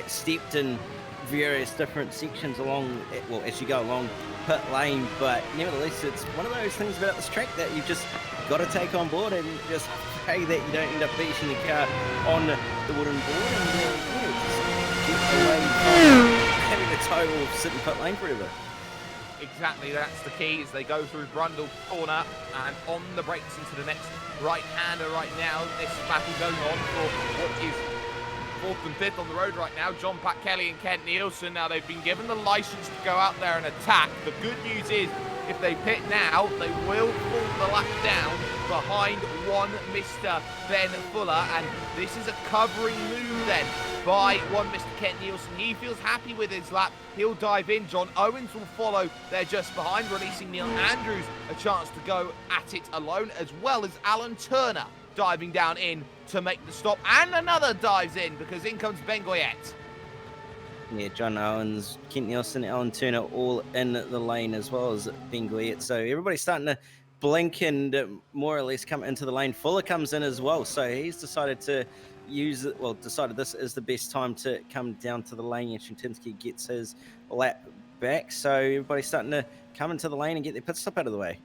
stepped in various different sections along, as you go along pit lane, but nevertheless, it's one of those things about this track that you've just got to take on board and just pray that you don't end up beating the car on the wooden board and just get away from having the total sit in pit lane forever. Exactly, that's the key as they go through Brundle corner and on the brakes into the next right-hander right now. This battle going on for what is 4th and 5th on the road right now. John Pat Kelly and Kent Nielsen. Now they've been given the license to go out there and attack. The good news is if they pit now, they will pull the lap down behind one Mr. Ben Fuller, and this is a covering move then by one Mr. Kent Nielsen. He feels happy with his lap. He'll dive in. John Owens will follow there just behind, releasing Neil Andrews a chance to go at it alone, as well as Alan Turner diving down in to make the stop, and another dives in because in comes Ben Goyette. Yeah, John Owens, Kent Nielsen, Alan Turner all in the lane as well as Ben Goyette. So everybody's starting to blink and more or less come into the lane. Fuller comes in as well, so he's decided to decided this is the best time to come down to the lane, and Stratinsky gets his lap back. So everybody's starting to come into the lane and get their pit stop out of the way.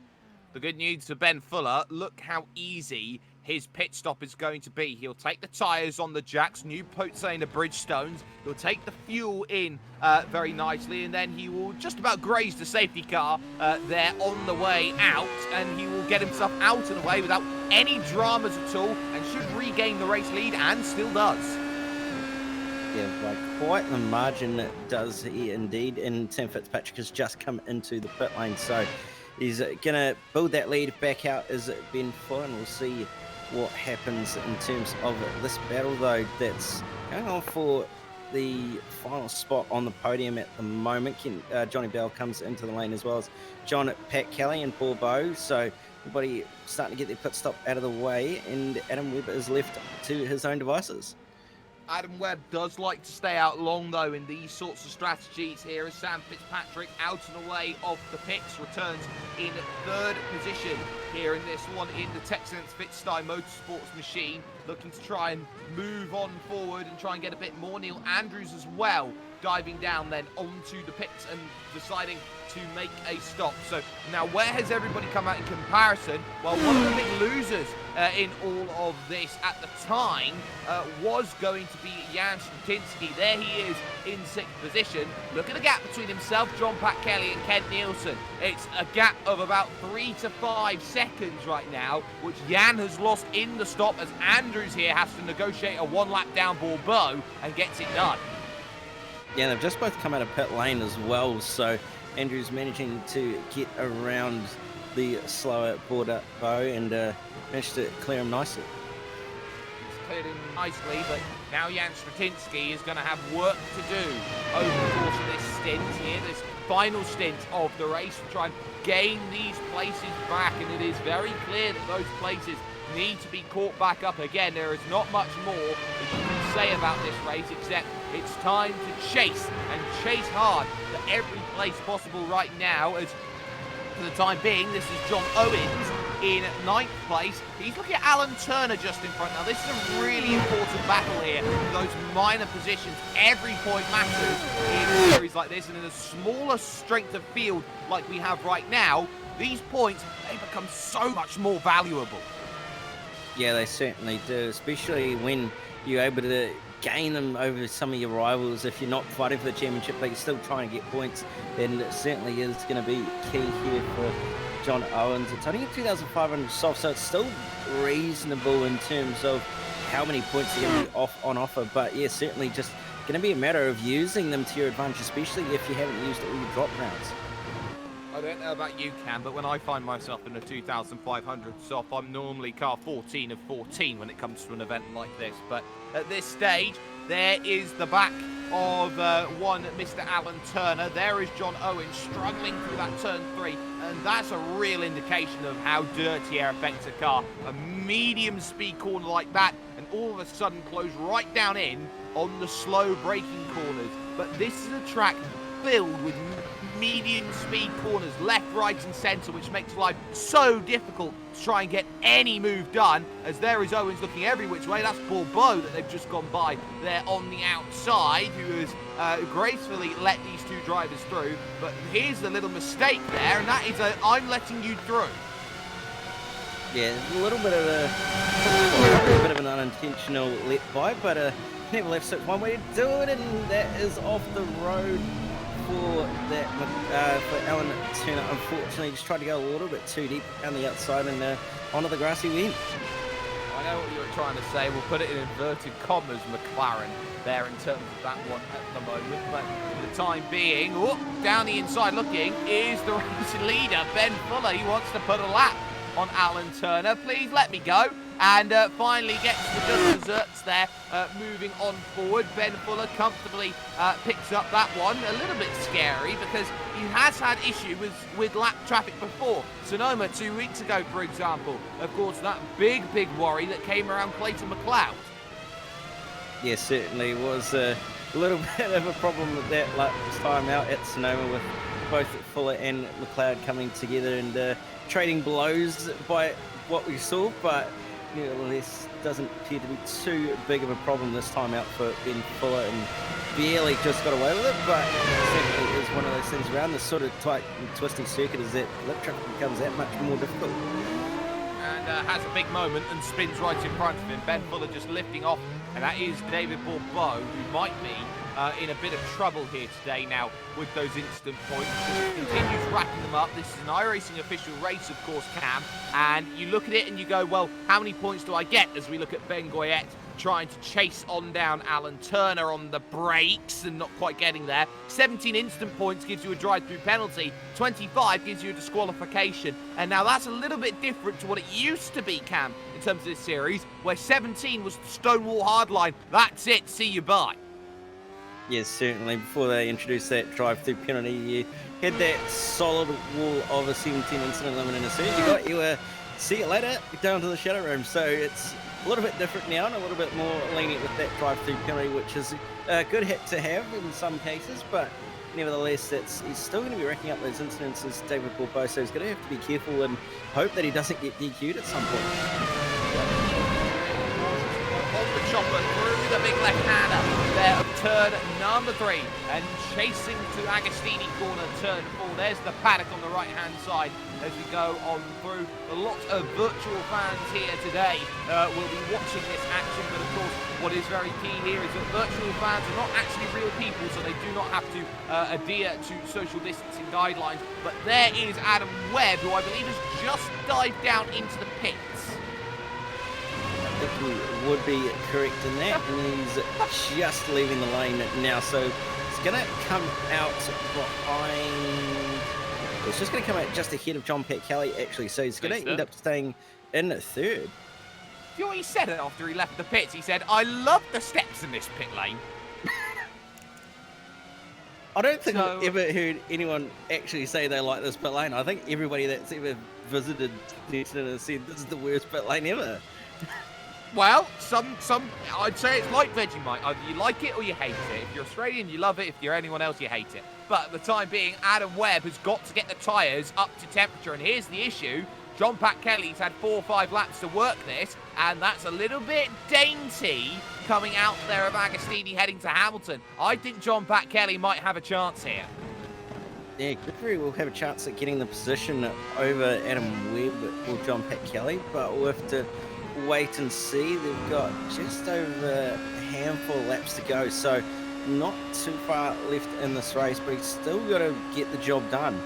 The good news for Ben Fuller, look how easy his pit stop is going to be. He'll take the tyres on the jacks, new Potsaner Bridgestones. He'll take the fuel in very nicely, and then he will just about graze the safety car there on the way out, and he will get himself out of the way without any dramas at all, and should regain the race lead, and still does. Yeah, by quite the margin it does he indeed. And Tim Fitzpatrick has just come into the pit lane, so he's going to build that lead back out as Ben Fuller, and we'll see what happens in terms of this battle, though, that's going on for the final spot on the podium at the moment. Johnny Bell comes into the lane, as well as Pat Kelly and Paul Bow, so everybody starting to get their pit stop out of the way, and Adam Webber is left to his own devices. Adam Webb does like to stay out long, though, in these sorts of strategies here, as Sam Fitzpatrick, out and away of the pits, returns in third position here in this one in the Texans Fitzstein Motorsports machine, looking to try and move on forward and try and get a bit more. Neil Andrews as well, diving down then onto the pits and deciding to make a stop. So now where has everybody come out in comparison? Well, one of the big losers in all of this at the time was going to be Jan Stratinsky. There he is in sixth position. Look at the gap between himself, John Pat Kelly, and Kent Nielsen. It's a gap of about 3 to 5 seconds right now, which Jan has lost in the stop, as Andrews here has to negotiate a one-lap down ball bow and gets it done. Yeah, they've just both come out of pit lane as well, so Andrews managing to get around the slower border bow and managed to clear him nicely. He's cleared him nicely, but now Jan Stratinsky is going to have work to do over the course of this stint here, this final stint of the race, to try and gain these places back, and it is very clear that those places need to be caught back up again. There is not much more that you can say about this race, except it's time to chase, and chase hard for every place possible right now, as for the time being, this is John Owens in 9th place. He's looking at Alan Turner just in front. Now, this is a really important battle here for those minor positions. Every point matters in a series like this, and in a smaller strength of field like we have right now, these points, they become so much more valuable. Yeah, they certainly do, especially when you're able to gain them over some of your rivals. If you're not fighting for the championship, but you're still trying to get points, then it certainly is going to be key here for John Owens. It's only 2,500 soft, so it's still reasonable in terms of how many points are going to be on offer. But yeah, certainly just going to be a matter of using them to your advantage, especially if you haven't used all your drop rounds. I don't know about you, Cam, but when I find myself in a 2,500 soft, I'm normally car 14 of 14 when it comes to an event like this. But at this stage, there is the back of one Mr. Alan Turner. There is John Owens struggling through that turn 3, and that's a real indication of how dirty air affects a car. A medium speed corner like that, and all of a sudden close right down in on the slow braking corners. But this is a track filled with medium speed corners, left, right and centre, which makes life so difficult to try and get any move done, as there is Owens looking every which way. That's Paul Bow that they've just gone by there on the outside, who has gracefully let these two drivers through. But here's the little mistake there, and that is a I'm letting you through. Yeah, a little bit of an unintentional let by, but never left, so it's one way to do it, and that is off the road for that for Alan Turner. Unfortunately, just tried to go a little bit too deep on the outside and onto the grassy wheel. I know what you were trying to say. We'll put it in inverted commas, McLaren, there in terms of that one at the moment. But for the time being, down the inside looking is the racing leader, Ben Fuller. He wants to put a lap on Alan Turner. Please let me go. And finally gets the just desserts there, moving on forward. Ben Fuller comfortably picks up that one. A little bit scary because he has had issue with lap traffic before. Sonoma 2 weeks ago, for example. Of course, that big worry that came around Clayton McLeod. Yes, certainly was a little bit of a problem with that last time out at Sonoma, with both Fuller and McLeod coming together and trading blows by what we saw, but this doesn't appear to be too big of a problem this time out for Ben Fuller, and barely just got away with it. But certainly is one of those things around this sort of tight and twisty circuit, is that lip traffic becomes that much more difficult. And has a big moment and spins right in front of him. Ben Fuller just lifting off, and that is David Bourbeau, who might be in a bit of trouble here today now with those instant points. He continues racking them up. This is an iRacing official race, of course, Cam, and you look at it and you go, well, how many points do I get, as we look at Ben Goyette trying to chase on down Alan Turner on the brakes and not quite getting there. 17 instant points gives you a drive-through penalty. 25 gives you a disqualification. And now that's a little bit different to what it used to be, Cam, in terms of this series, where 17 was the Stonewall hardline. That's it, see you bye. Yes, certainly. Before they introduced that drive-through penalty, you had that solid wall of a 17 instant limit in a surge. You were see you later, down to the shadow room. So it's a little bit different now and a little bit more lenient with that drive-through penalty, which is a good hit to have in some cases, but nevertheless, he's still going to be racking up those incidences, David Barbosa. He's going to have to be careful and hope that he doesn't get DQ'd at some point. On the chopper through the big left-hander there of turn number 3, and chasing to Agostini corner, turn 4. There's the paddock on the right-hand side as we go on through. A lot of virtual fans here today will be watching this action, but of course what is very key here is that virtual fans are not actually real people, so they do not have to adhere to social distancing guidelines. But there is Adam Webb, who I believe has just dived down into the pits. I think he would be correct in that, and he's just leaving the lane now, so it's going to come out behind. It's just going to come out just ahead of John Pat Kelly, actually, so he's going to end up staying in 3rd. Do you know what he said after he left the pits? He said, "I love the steps in this pit lane." I don't think I've ever heard anyone actually say they like this pit lane. I think everybody that's ever visited Snetterton has said this is the worst pit lane ever. Well, some I'd say it's like Vegemite. Either you like it or you hate it. If you're Australian, you love it. If you're anyone else, you hate it. But at the time being, Adam Webb has got to get the tyres up to temperature. And here's the issue. John Pat Kelly's had 4 or 5 laps to work this, and that's a little bit dainty coming out there of Agostini heading to Hamilton. I think John Pat Kelly might have a chance here. Yeah, Griffey will have a chance at getting the position over Adam Webb or John Pat Kelly, but we'll have to wait and see. They've got just over a handful of laps to go, so not too far left in this race, but he's still got to get the job done.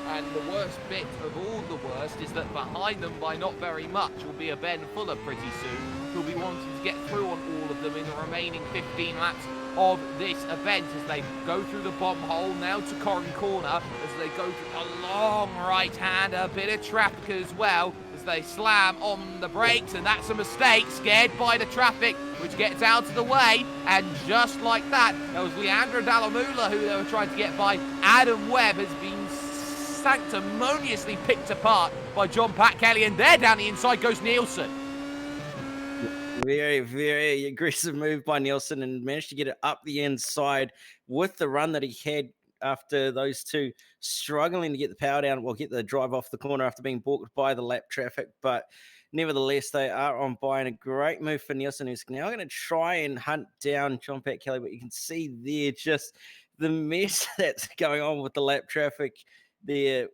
And the worst bit of all the worst is that behind them by not very much will be a Ben Fuller pretty soon, who'll be wanting to get through on all of them in the remaining 15 laps of this event as they go through the bomb hole now to Corrin Corner, as they go through a long right-hand, a bit of traffic as well, as they slam on the brakes, and that's a mistake, scared by the traffic, which gets out of the way, and just like that, there was Leandro Dallamula who they were trying to get by. Adam Webb has been sanctimoniously picked apart by John Pat Kelly, and there down the inside goes Nielsen. Very, very aggressive move by Nielsen, and managed to get it up the inside with the run that he had after those two struggling to get the power down, well, get the drive off the corner after being balked by the lap traffic. But nevertheless, they are on by, and a great move for Nielsen, who's now going to try and hunt down John Pat Kelly. But you can see there just the mess that's going on with the lap traffic there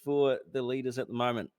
for the leaders at the moment.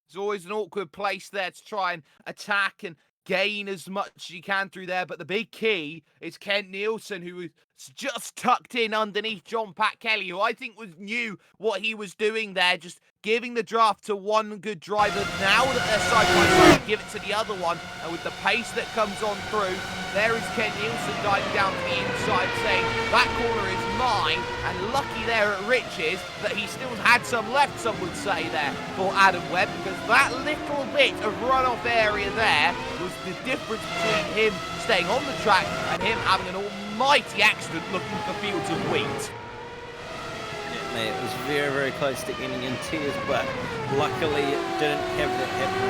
It's always an awkward place there to try and attack and gain as much as you can through there, but the big key is Ken Nielsen, who was just tucked in underneath John Pat Kelly, who I think knew what he was doing there, just giving the draft to one good driver. Now that they're side by side, give it to the other one, and with the pace that comes on through, there is Ken Nielsen diving down to the inside saying, that corner is mine, and lucky there at Rich's that he still had some left, some would say there, for Adam Webb, because that little bit of runoff area there was the difference between him staying on the track and him having an almighty accident looking for fields of wheat. It was very, very close to ending in tears, but luckily it didn't have that happen.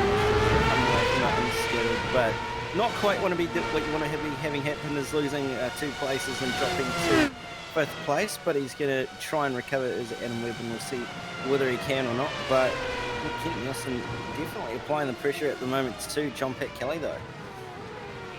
But not quite what you want to be having happen is losing 2 places and dropping to 5th place, but he's going to try and recover as Adam Webb, and we'll see whether he can or not. But Ken Nielsen definitely applying the pressure at the moment to John Pat Kelly, though.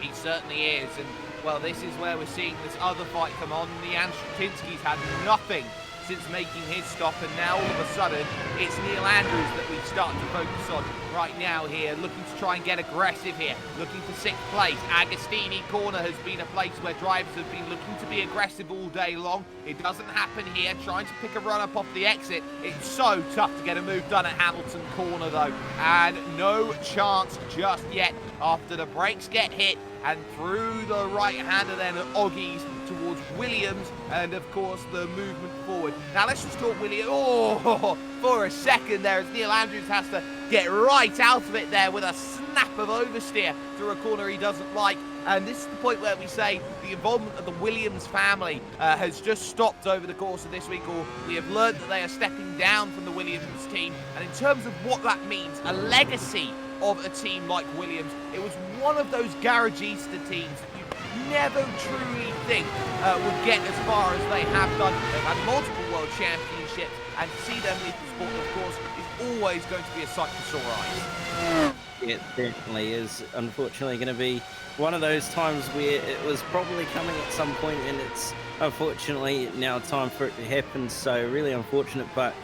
He certainly is, and well, this is where we're seeing this other fight come on. Jan Straczynski's had nothing since making his stop, and now all of a sudden it's Neil Andrews that we start to focus on right now here, looking to try and get aggressive here, looking for 6th place. Agostini corner has been a place where drivers have been looking to be aggressive all day long. It doesn't happen here, trying to pick a run up off the exit. It's so tough to get a move done at Hamilton corner though, and no chance just yet after the brakes get hit and through the right-hander then at Oggies towards Williams, and of course the movement forward. Now let's just talk Williams. Oh, for a second there as Neil Andrews has to get right out of it there with a snap of oversteer through a corner he doesn't like. And this is the point where we say the involvement of the Williams family has just stopped over the course of this week, or we have learned that they are stepping down from the Williams team. And in terms of what that means, a legacy of a team like Williams, it was one of those Garagista teams that you never truly think would get as far as they have done. They've had multiple world championships, and to see them lead the sport, of course, is always going to be a sight for sore eyes. It certainly is, unfortunately, going to be one of those times where it was probably coming at some point, and it's unfortunately now time for it to happen. So really unfortunate, but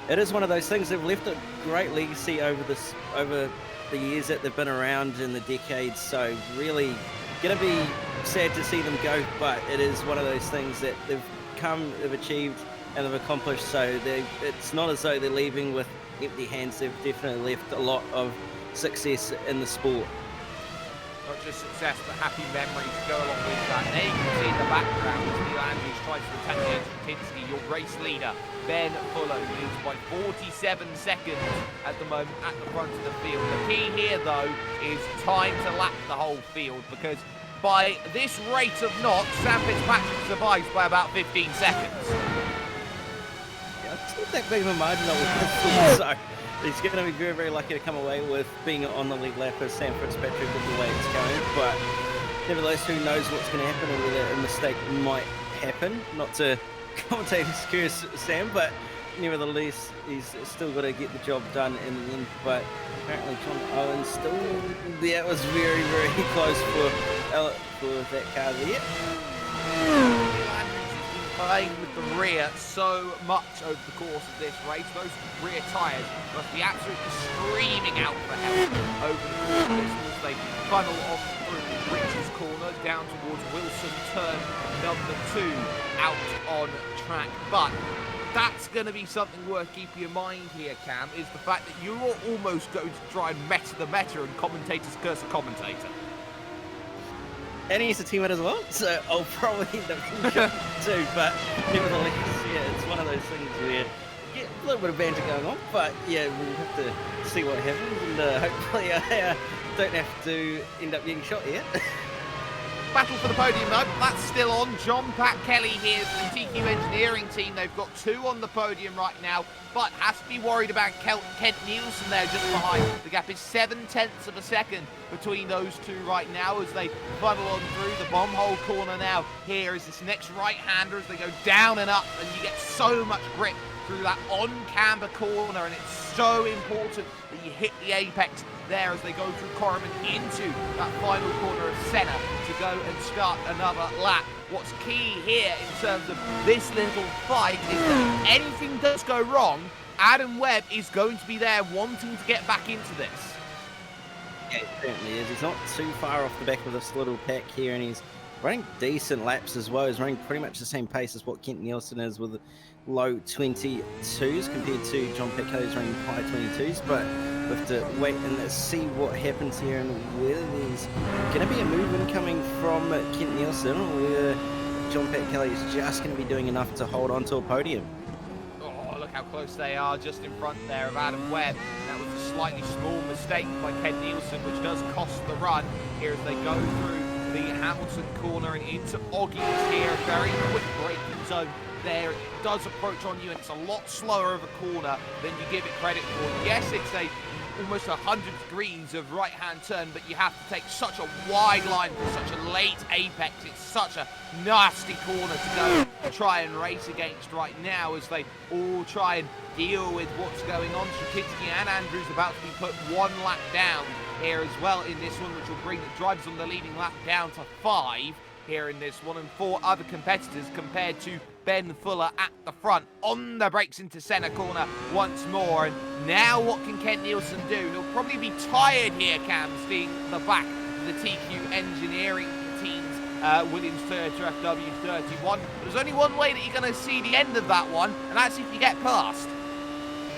it is one of those things. They've left a great legacy over the years that they've been around in the decades. So really going to be sad to see them go, but it is one of those things that they've achieved and they've accomplished. So it's not as though they're leaving with empty hands. They've definitely left a lot of success in the sport. Not just success, but happy memories to go along with that. There you can see in the background as Neil Andrews tries to return the edge of Tinsky, your race leader. Ben Fuller leads by 47 seconds at the moment at the front of the field. The key here, though, is time to lap the whole field, because by this rate of knots, Sam Fitzpatrick survives by about 15 seconds. Yeah, it's not that big of a margin, so he's going to be very, very lucky to come away with being on the lead lap as Sam Fitzpatrick with the way it's going. But nevertheless, who knows what's going to happen and whether a mistake might happen. Not to commentate excuse Sam, but nevertheless, he's still got to get the job done in the end. But apparently John Owen still, that was very, very close for that car there. Playing with the rear so much over the course of this race. Those rear tyres must be absolutely screaming out for help over the course of this as they funnel off through Rich's corner down towards Wilson turn number 2 out on track. But that's going to be something worth keeping in mind here, Cam, is the fact that you're almost going to try and meta the meta and commentators curse a commentator. And he's a teammate as well, so I'll probably end up in shot too, but nevertheless, yeah, it's one of those things where you get a little bit of banter going on, but yeah, we'll have to see what happens, and hopefully I don't have to end up getting shot yet. Battle for the podium though, that's still on. John Pat Kelly here, the TQ Engineering team. They've got 2 on the podium right now, but has to be worried about Kent Nielsen there just behind. The gap is 0.7 of a second between those 2 right now as they funnel on through the bomb hole corner now. Here is this next right-hander as they go down and up, and you get so much grip through that on-camber corner, and it's so important that you hit the apex there as they go through Corriman into that final corner of Senna to go and start another lap. What's key here in terms of this little fight is that if anything does go wrong, Adam Webb is going to be there wanting to get back into this. Yeah, he certainly is. He's not too far off the back of this little pack here, and he's running decent laps as well. He's running pretty much the same pace as what Kent Nielsen is, with low 22s compared to John Pat Kelly's running high 22s, but we have to wait and see what happens here and whether there's going to be a movement coming from Kent Nielsen, or whether John Pat Kelly is just going to be doing enough to hold on to a podium. Oh, look how close they are just in front there of Adam Webb. That was a slightly small mistake by Kent Nielsen, which does cost the run here as they go through the Hamilton corner and into Oggies here. Very quick braking zone there. It does approach on you, and it's a lot slower of a corner than you give it credit for. Yes, it's almost 100 degrees of right-hand turn, but you have to take such a wide line for such a late apex. It's such a nasty corner to go and try and race against right now as they all try and deal with what's going on. Straczynski and Andrews about to be put 1 lap down here as well in this one, which will bring the drivers on the leading lap down to 5. here in this one, and 4 other competitors compared to Ben Fuller at the front. On the brakes into centre corner once more, and now what can Kent Nielsen do? He'll probably be tired here, Cam, seeing the back of the TQ Engineering team's Williams Toyota FW31. There's only one way that you're going to see the end of that one, and that's if you get past.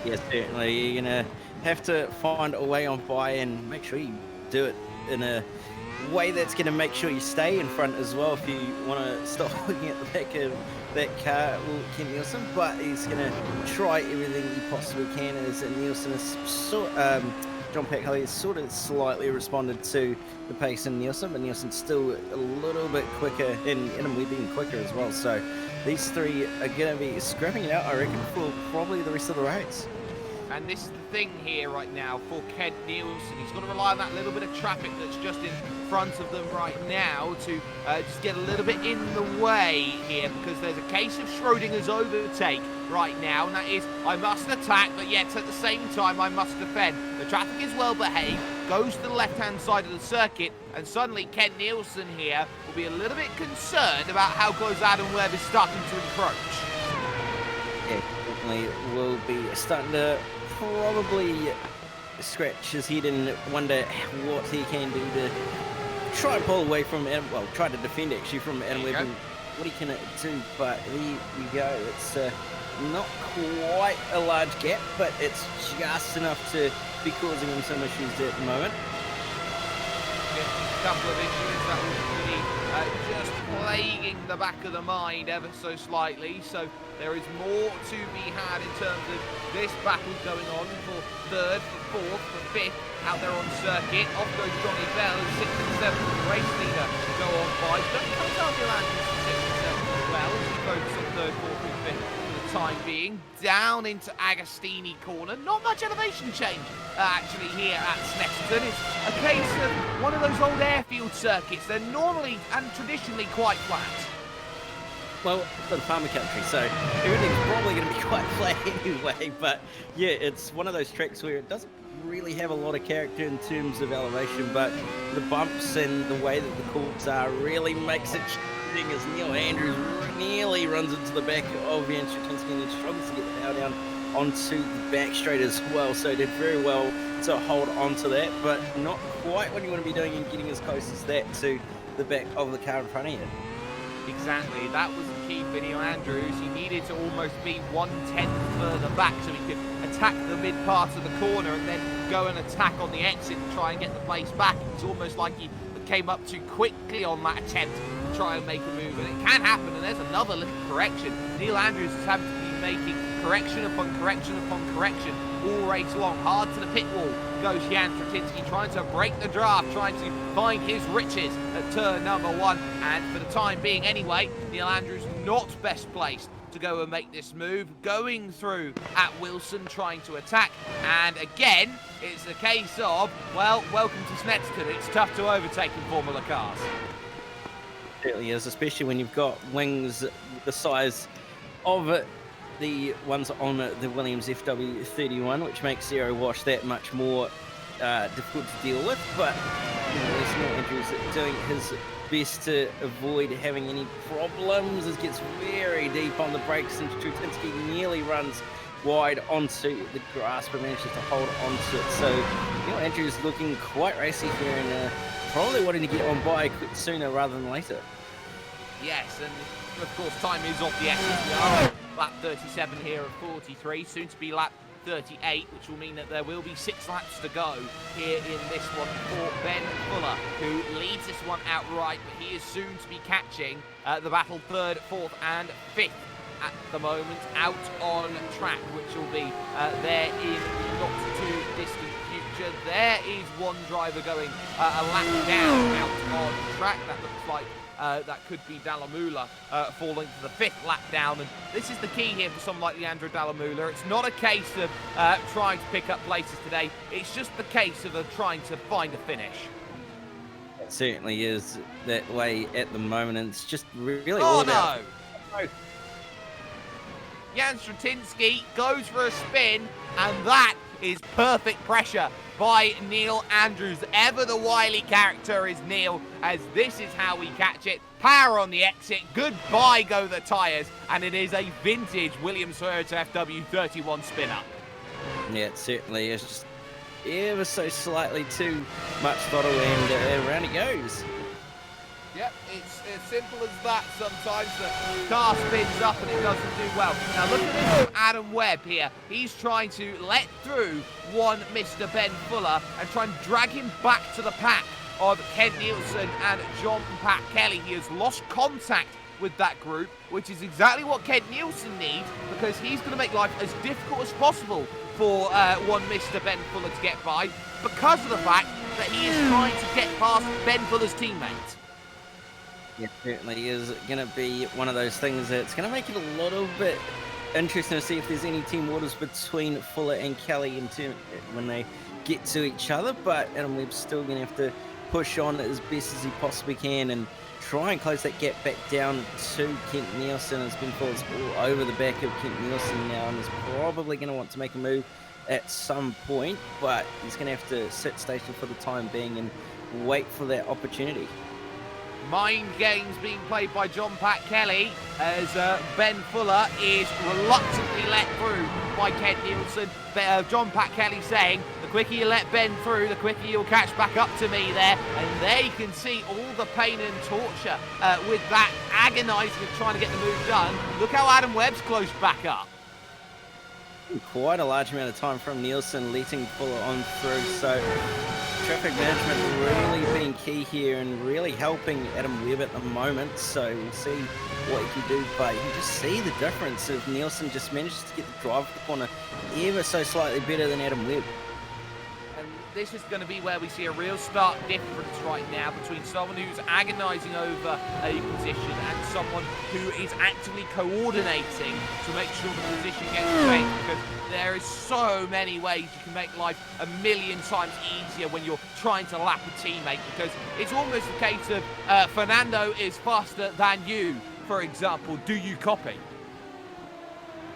Yes, certainly. You're going to have to find a way on by and make sure you do it in a way that's going to make sure you stay in front as well if you want to stop looking at the back of that car. Well, Kent Nielsen, but he's going to try everything he possibly can as Nielsen is John Packhully has sort of slightly responded to the pace in Nielsen, but Nielsen's still a little bit quicker, and we're being quicker as well. So these 3 are going to be scrapping it out, I reckon, for probably the rest of the race. And this is the thing here right now for Kent Nielsen. He's got to rely on that little bit of traffic that's just in front of them right now to just get a little bit in the way here, because there's a case of Schrodinger's overtake right now, and that is, I must attack, but yet at the same time I must defend. The traffic is well behaved, goes to the left-hand side of the circuit, and suddenly Kent Nielsen here will be a little bit concerned about how close Adam Webb is starting to encroach. Yeah, definitely will be starting to probably scratch his head and wonder what he can do to try and pull away from Adam, well, try to defend actually from Adam Webb and what he can do, but there you go. It's not quite a large gap, but it's just enough to be causing him some issues at the moment. A couple of issues that will be just plaguing the back of the mind ever so slightly, so there is more to be had in terms of this battle going on for 3rd, for 4th, for 5th out there on circuit. Off goes Johnny Bell, 6th and 7th, the race leader go on by. Don't come down to Landis for 6th and 7th as well, as we focus on 3rd, 4th and 5th for the time being. Down into Agostini corner, not much elevation change actually here at Snetterton. It's a case of one of those old airfield circuits. They're normally and traditionally quite flat. Well, it's in farmer country, so everything's probably going to be quite flat anyway, but yeah, it's one of those tracks where it doesn't really have a lot of character in terms of elevation, but the bumps and the way that the courts are really makes it challenging as Neil Andrews nearly runs into the back of Jan Stratinsky and then struggles to get the power down onto the back straight as well, so did very well to hold on to that, but not quite what you want to be doing and getting as close as that to the back of the car in front of you. Exactly, that was the key for Neil Andrews. He needed to almost be 1/10 further back so he could attack the mid part of the corner and then go and attack on the exit and try and get the place back. It's almost like he came up too quickly on that attempt to try and make a move, and it can happen, and there's another little correction. Neil Andrews is having to be making correction upon correction upon correction all race long. Hard to the pit wall goes Jan Stratinsky, trying to break the draft, trying to find his riches at turn number 1, and for the time being anyway, Neil Andrews not best placed to go and make this move, going through at Wilson, trying to attack, and again, it's a case of, well, welcome to Snetterton. It's tough to overtake in Formula cars. It certainly is, especially when you've got wings the size of the ones on the Williams FW31, which makes Zero Wash that much more difficult to deal with, but there's Neil Andrews doing his best to avoid having any problems as gets very deep on the brakes and Strutinsky nearly runs wide onto the grass but manages to hold onto it. So Neil Andrews looking quite racy here and probably wanting to get on by sooner rather than later. Yes, and of course time is of the essence. We are on lap 37 here at 43, soon to be lap 38, which will mean that there will be 6 laps to go here in this one for Ben Fuller, who leads this one outright, but he is soon to be catching the battle 3rd, 4th and 5th at the moment out on track, which will be there in not too distant future. There is one driver going a lap down out on track. That looks like that could be Dallamula falling to the 5th lap down, and this is the key here for someone like Leandro Dallamula. It's not a case of trying to pick up places today, it's just the case of trying to find a finish. It certainly is that way at the moment, and it's just really oh all about... no! Jan Stratinsky goes for a spin, and that is perfect pressure by Neil Andrews. Ever the wily character is Neil, as this is how we catch it. Power on the exit, goodbye go the tyres, and it is a vintage Williams-Toyota FW31 spin-up. Yeah, it certainly is. Just ever so slightly too much throttle, and around it goes. Yep, it's as simple as that sometimes. The car spins up and it doesn't do well. Now look at this from Adam Webb here. He's trying to let through one Mr. Ben Fuller and try and drag him back to the pack of Kent Nielsen and John Pat Kelly. He has lost contact with that group, which is exactly what Kent Nielsen needs, because he's going to make life as difficult as possible for one Mr. Ben Fuller to get by, because of the fact that he is trying to get past Ben Fuller's teammates. It certainly is going to be one of those things that's going to make it a little bit interesting to see if there's any team orders between Fuller and Kelly when they get to each other, but Adam Webb's still going to have to push on as best as he possibly can and try and close that gap back down to Kent Nielsen, as Ben Fuller's all over the back of Kent Nielsen now and is probably going to want to make a move at some point, but he's going to have to sit station for the time being and wait for that opportunity. Mind games being played by John Pat Kelly as Ben Fuller is reluctantly let through by Kent Nielsen. John Pat Kelly saying, the quicker you let Ben through, the quicker you'll catch back up to me there. And there you can see all the pain and torture with that agonising of trying to get the move done. Look how Adam Webb's closed back up. Quite a large amount of time from Nielsen letting Fuller on through, so traffic management really being key here and really helping Adam Webb at the moment, so we'll see what he can do, but you can just see the difference of Nielsen just manages to get the drive of the corner ever so slightly better than Adam Webb. And this is going to be where we see a real stark difference right now between someone who's agonising over a position and someone who is actively coordinating to make sure the position gets changed, because there is so many ways you can make life a million times easier when you're trying to lap a teammate, because it's almost a case of Fernando is faster than you, for example. Do you copy?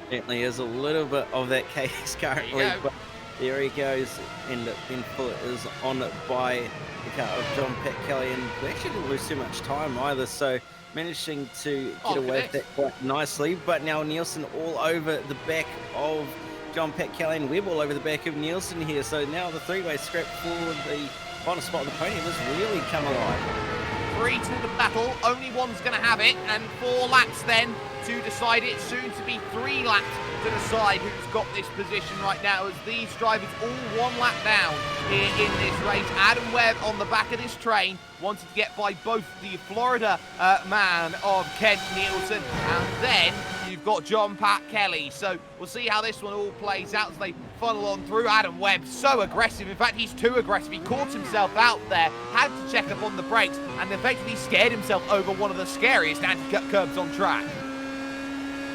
Certainly is a little bit of that case currently, but there he goes, and Ben Fuller is on it by the car of John Pat Kelly, and we actually didn't lose too much time either, so managing to get away with that quite nicely. But now Nielsen all over the back of John Pat Kelly and Webb all over the back of Nielsen here, so now the three-way scrap for the final spot of the podium has really come alive. 3 to the battle, only one's going to have it, and 4 laps then to decide it. Soon to be 3 laps to decide who's got this position right now, as these drivers all 1 lap down here in this race. Adam Webb on the back of this train wanted to get by both the Florida man of Kent Nielsen, and then you've got John Pat Kelly. So we'll see how this one all plays out as they funnel on through. Adam Webb so aggressive, in fact he's too aggressive. He caught himself out there, had to check up on the brakes, and effectively scared himself over one of the scariest anti-cut curbs on track.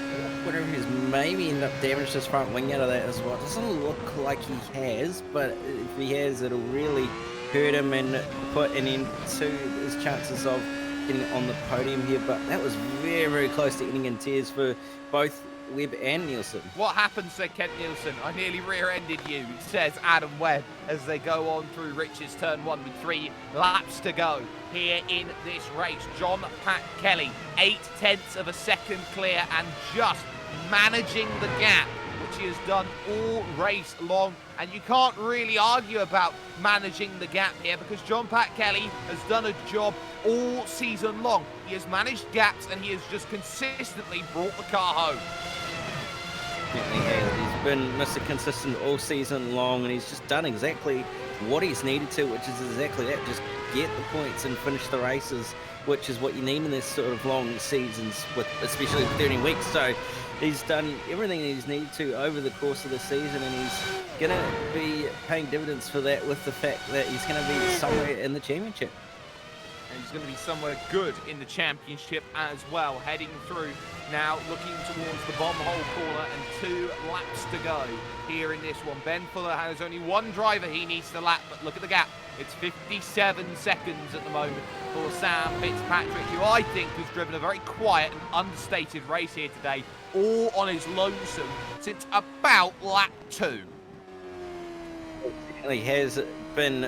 I wonder if he's maybe ended up damaged his front wing out of that as well. It doesn't look like he has, but if he has, it'll really hurt him and put an end to his chances of getting on the podium here. But that was very, very close to ending in tears for both Webb and Nielsen. What happened, said Kent Nielsen? I nearly rear-ended you, says Adam Webb as they go on through Rich's turn 1 with 3 laps to go here in this race. John Pat Kelly, 0.8 of a second clear and just managing the gap, which he has done all race long. And you can't really argue about managing the gap here, because John Pat Kelly has done a job all season long. He has managed gaps and he has just consistently brought the car home. He has. He's been Mr. Consistent all season long, and he's just done exactly what he's needed to, which is exactly that, just get the points and finish the races, which is what you need in this sort of long seasons, with especially 13 weeks. So he's done everything that he's needed to over the course of the season, and he's going to be paying dividends for that with the fact that he's going to be somewhere in the championship. And he's going to be somewhere good in the championship as well. Heading through now, looking towards the bomb hole corner, and 2 laps to go here in this one. Ben Fuller has only 1 driver he needs to lap, but look at the gap. It's 57 seconds at the moment for Sam Fitzpatrick, who I think has driven a very quiet and understated race here today, all on his lonesome since about lap 2. certainly has been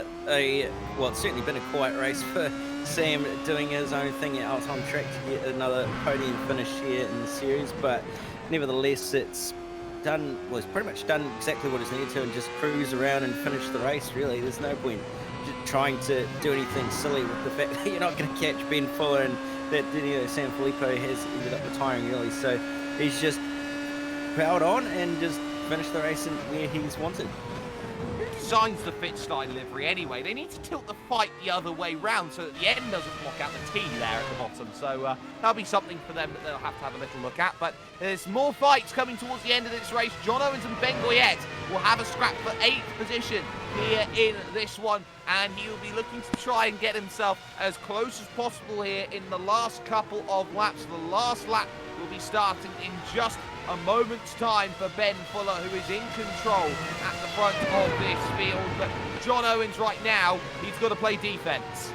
well, it's certainly been a quiet race for Sam, doing his own thing out on track to get another podium finish here in the series. But nevertheless, it's was pretty much done exactly what it's needed to, and just cruise around and finish the race. Really, there's no point trying to do anything silly with the fact that you're not going to catch Ben Fuller, and that Sanfilippo has ended up retiring early. So he's just powered on and just finished the race in where he's wanted. Who designs the pit style livery anyway? They need to tilt the fight the other way round so that the end doesn't block out the T there at the bottom. So that'll be something for them that they'll have to have a little look at. But there's more fights coming towards the end of this race. John Owens and Ben Goyette will have a scrap for 8th position here in this one, and he will be looking to try and get himself as close as possible here in the last couple of laps. The last lap will be starting in just a moment's time for Ben Fuller, who is in control at the front of this field. But John Owens right now, he's got to play defense.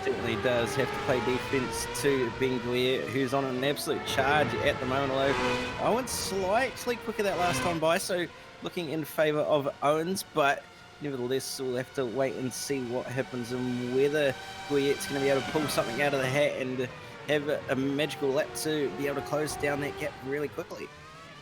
Certainly does have to play defense to Ben Goyette, who's on an absolute charge at the moment, although Owens slightly quicker that last time by, so looking in favour of Owens. But nevertheless, we'll have to wait and see what happens and whether Goyette's going to be able to pull something out of the hat and have a magical lap to be able to close down that gap really quickly.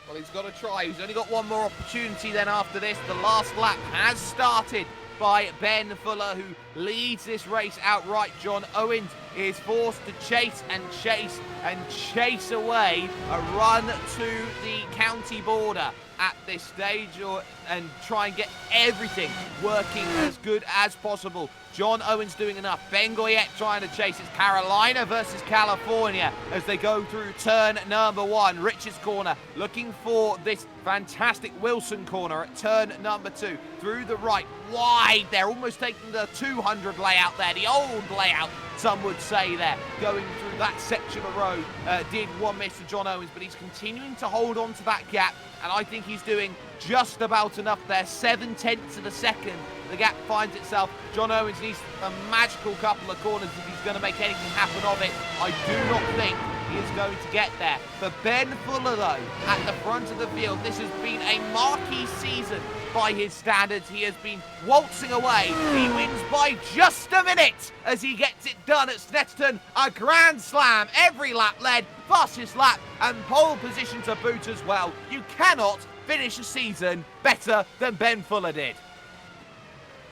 Well, he's got to try. He's only got one more opportunity then after this. The last lap has started by Ben Fuller, who leads this race outright. John Owens is forced to chase and chase and chase away a run to the county border at this stage, and try and get everything working as good as possible. John Owens doing enough. Ben Goyette trying to chase. It's Carolina versus California as they go through turn number 1. Rich's corner, looking for this fantastic Wilson corner at turn number 2. Through the right, wide. They're almost taking the 200 layout there, the old layout, some would say there. Going through that section of road, did one miss to John Owens, but he's continuing to hold on to that gap, and I think he's doing just about enough there. 7/10 of a second. The gap finds itself. John Owens needs a magical couple of corners if he's going to make anything happen of it. I do not think he is going to get there. For Ben Fuller, though, at the front of the field, this has been a marquee season by his standards. He has been waltzing away. He wins by just a minute as he gets it done at Snetterton. A grand slam, every lap led, fastest lap, and pole position to boot as well. You cannot finish a season better than Ben Fuller did.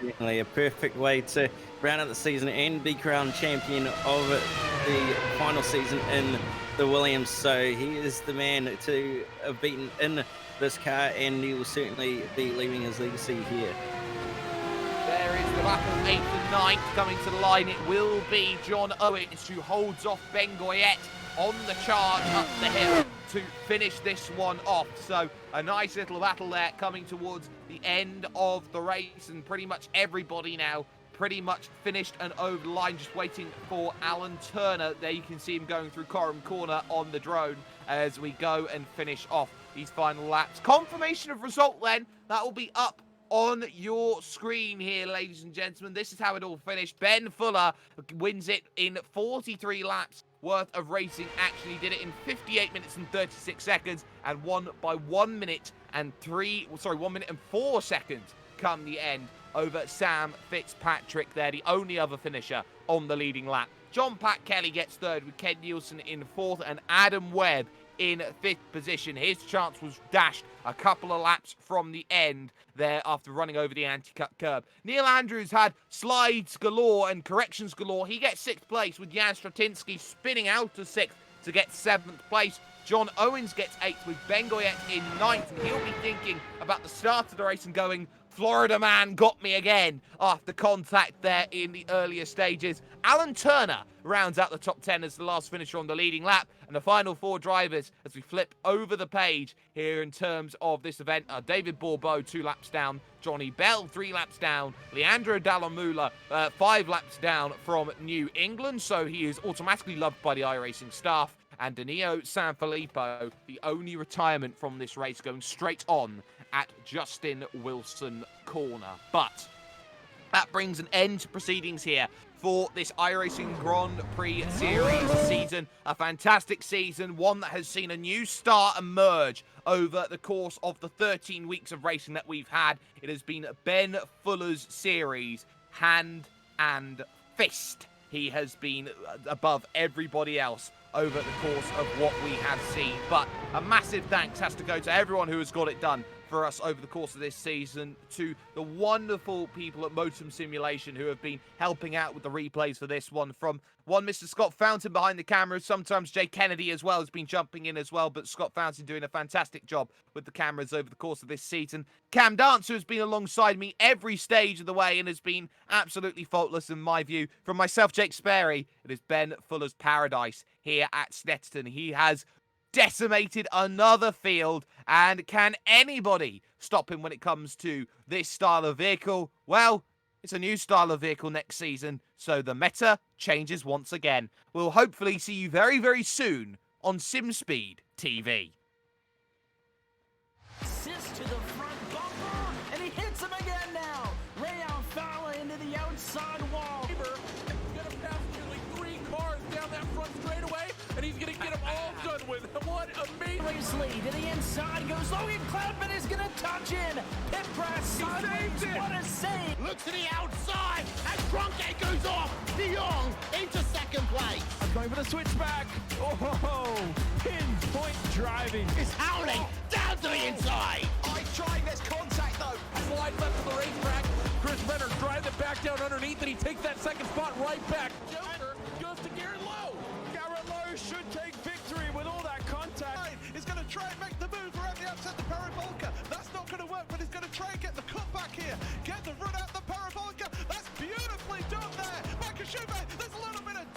Definitely a perfect way to round out the season and be crowned champion of the final season in the Williams. So he is the man to have beaten in this car, and he will certainly be leaving his legacy here. There is the battle, 8th and 9th coming to the line. It will be John Owens who holds off Ben Goyette on the charge up the hill to finish this one off. So a nice little battle there coming towards the end of the race, and pretty much everybody now pretty much finished and over the line, just waiting for Alan Turner. There you can see him going through Coram Corner on the drone as we go and finish off these final laps. Confirmation of result then, that will be up on your screen here, ladies and gentlemen. This is how it all finished. Ben Fuller wins it in 43 laps worth of racing action. He did it in 58 minutes and 36 seconds and won by 1 minute and 4 seconds come the end over Sam Fitzpatrick there, the only other finisher on the leading lap. John Pat Kelly gets third with Ken Nielsen in fourth and Adam Webb in fifth position. His chance was dashed a couple of laps from the end there after running over the anti-cut curb. Neil Andrews had slides galore and corrections galore. He gets sixth place with Jan Stratinsky spinning out of sixth to get seventh place. John Owens gets eighth with Ben Goyette in ninth, and he'll be thinking about the start of the race and going, Florida man got me again after contact there in the earlier stages. Alan Turner rounds out the top 10 as the last finisher on the leading lap. And the final four drivers, as we flip over the page here in terms of this event, are David Bourbeau, 2 laps down. Johnny Bell, 3 laps down. Leandro Dallamula, 5 laps down from New England. So he is automatically loved by the iRacing staff. And Danilo Sanfilippo, the only retirement from this race, going straight on at Justin Wilson corner. But that brings an end to proceedings here for this iRacing Grand Prix Series season. A fantastic season, one that has seen a new star emerge over the course of the 13 weeks of racing that we've had. It has been Ben Fuller's series, hand and fist. He has been above everybody else over the course of what we have seen. But a massive thanks has to go to everyone who has got it done for us over the course of this season, to the wonderful people at Motum Simulation who have been helping out with the replays for this one, from Mr. Scott Fountain behind the camera, sometimes Jay Kennedy as well has been jumping in as well, but Scott Fountain doing a fantastic job with the cameras over the course of this season. Cam Dancer has been alongside me every stage of the way and has been absolutely faultless in my view. From myself, Jake Sperry, it is Ben Fuller's paradise here at Snetterton. He has decimated another field, and can anybody stop him when it comes to this style of vehicle? Well, it's a new style of vehicle next season, so the meta changes once again. We'll hopefully see you very, very soon on SimSpeed TV. Assist to the front bumper, and he hits him again now. Rayon Fowler into the outside wall. Gonna pass nearly 3 cars down that front straightaway, and he's gonna get them all done with. What amazing! Race lead to the inside goes Logan Cloudman is gonna touch in. Pit press sideways. What a save! Look to the outside as Cronkite goes off. De Jong into second place. Going for the switchback. Oh, pinpoint driving. It's howling down to the inside. Trying this contact though. Slide left to the racetrack. Chris Renner drives it back down underneath, and he takes that second spot right back. Joker goes to Garrett Lowe. Garrett Lowe should take victory with all that contact. He's going to try and make the move around the outside the parabolica. That's not going to work, but he's going to try and get the cut back here. Get the run out the parabolica. That's beautifully done there. Michael Schubert, there's a little bit of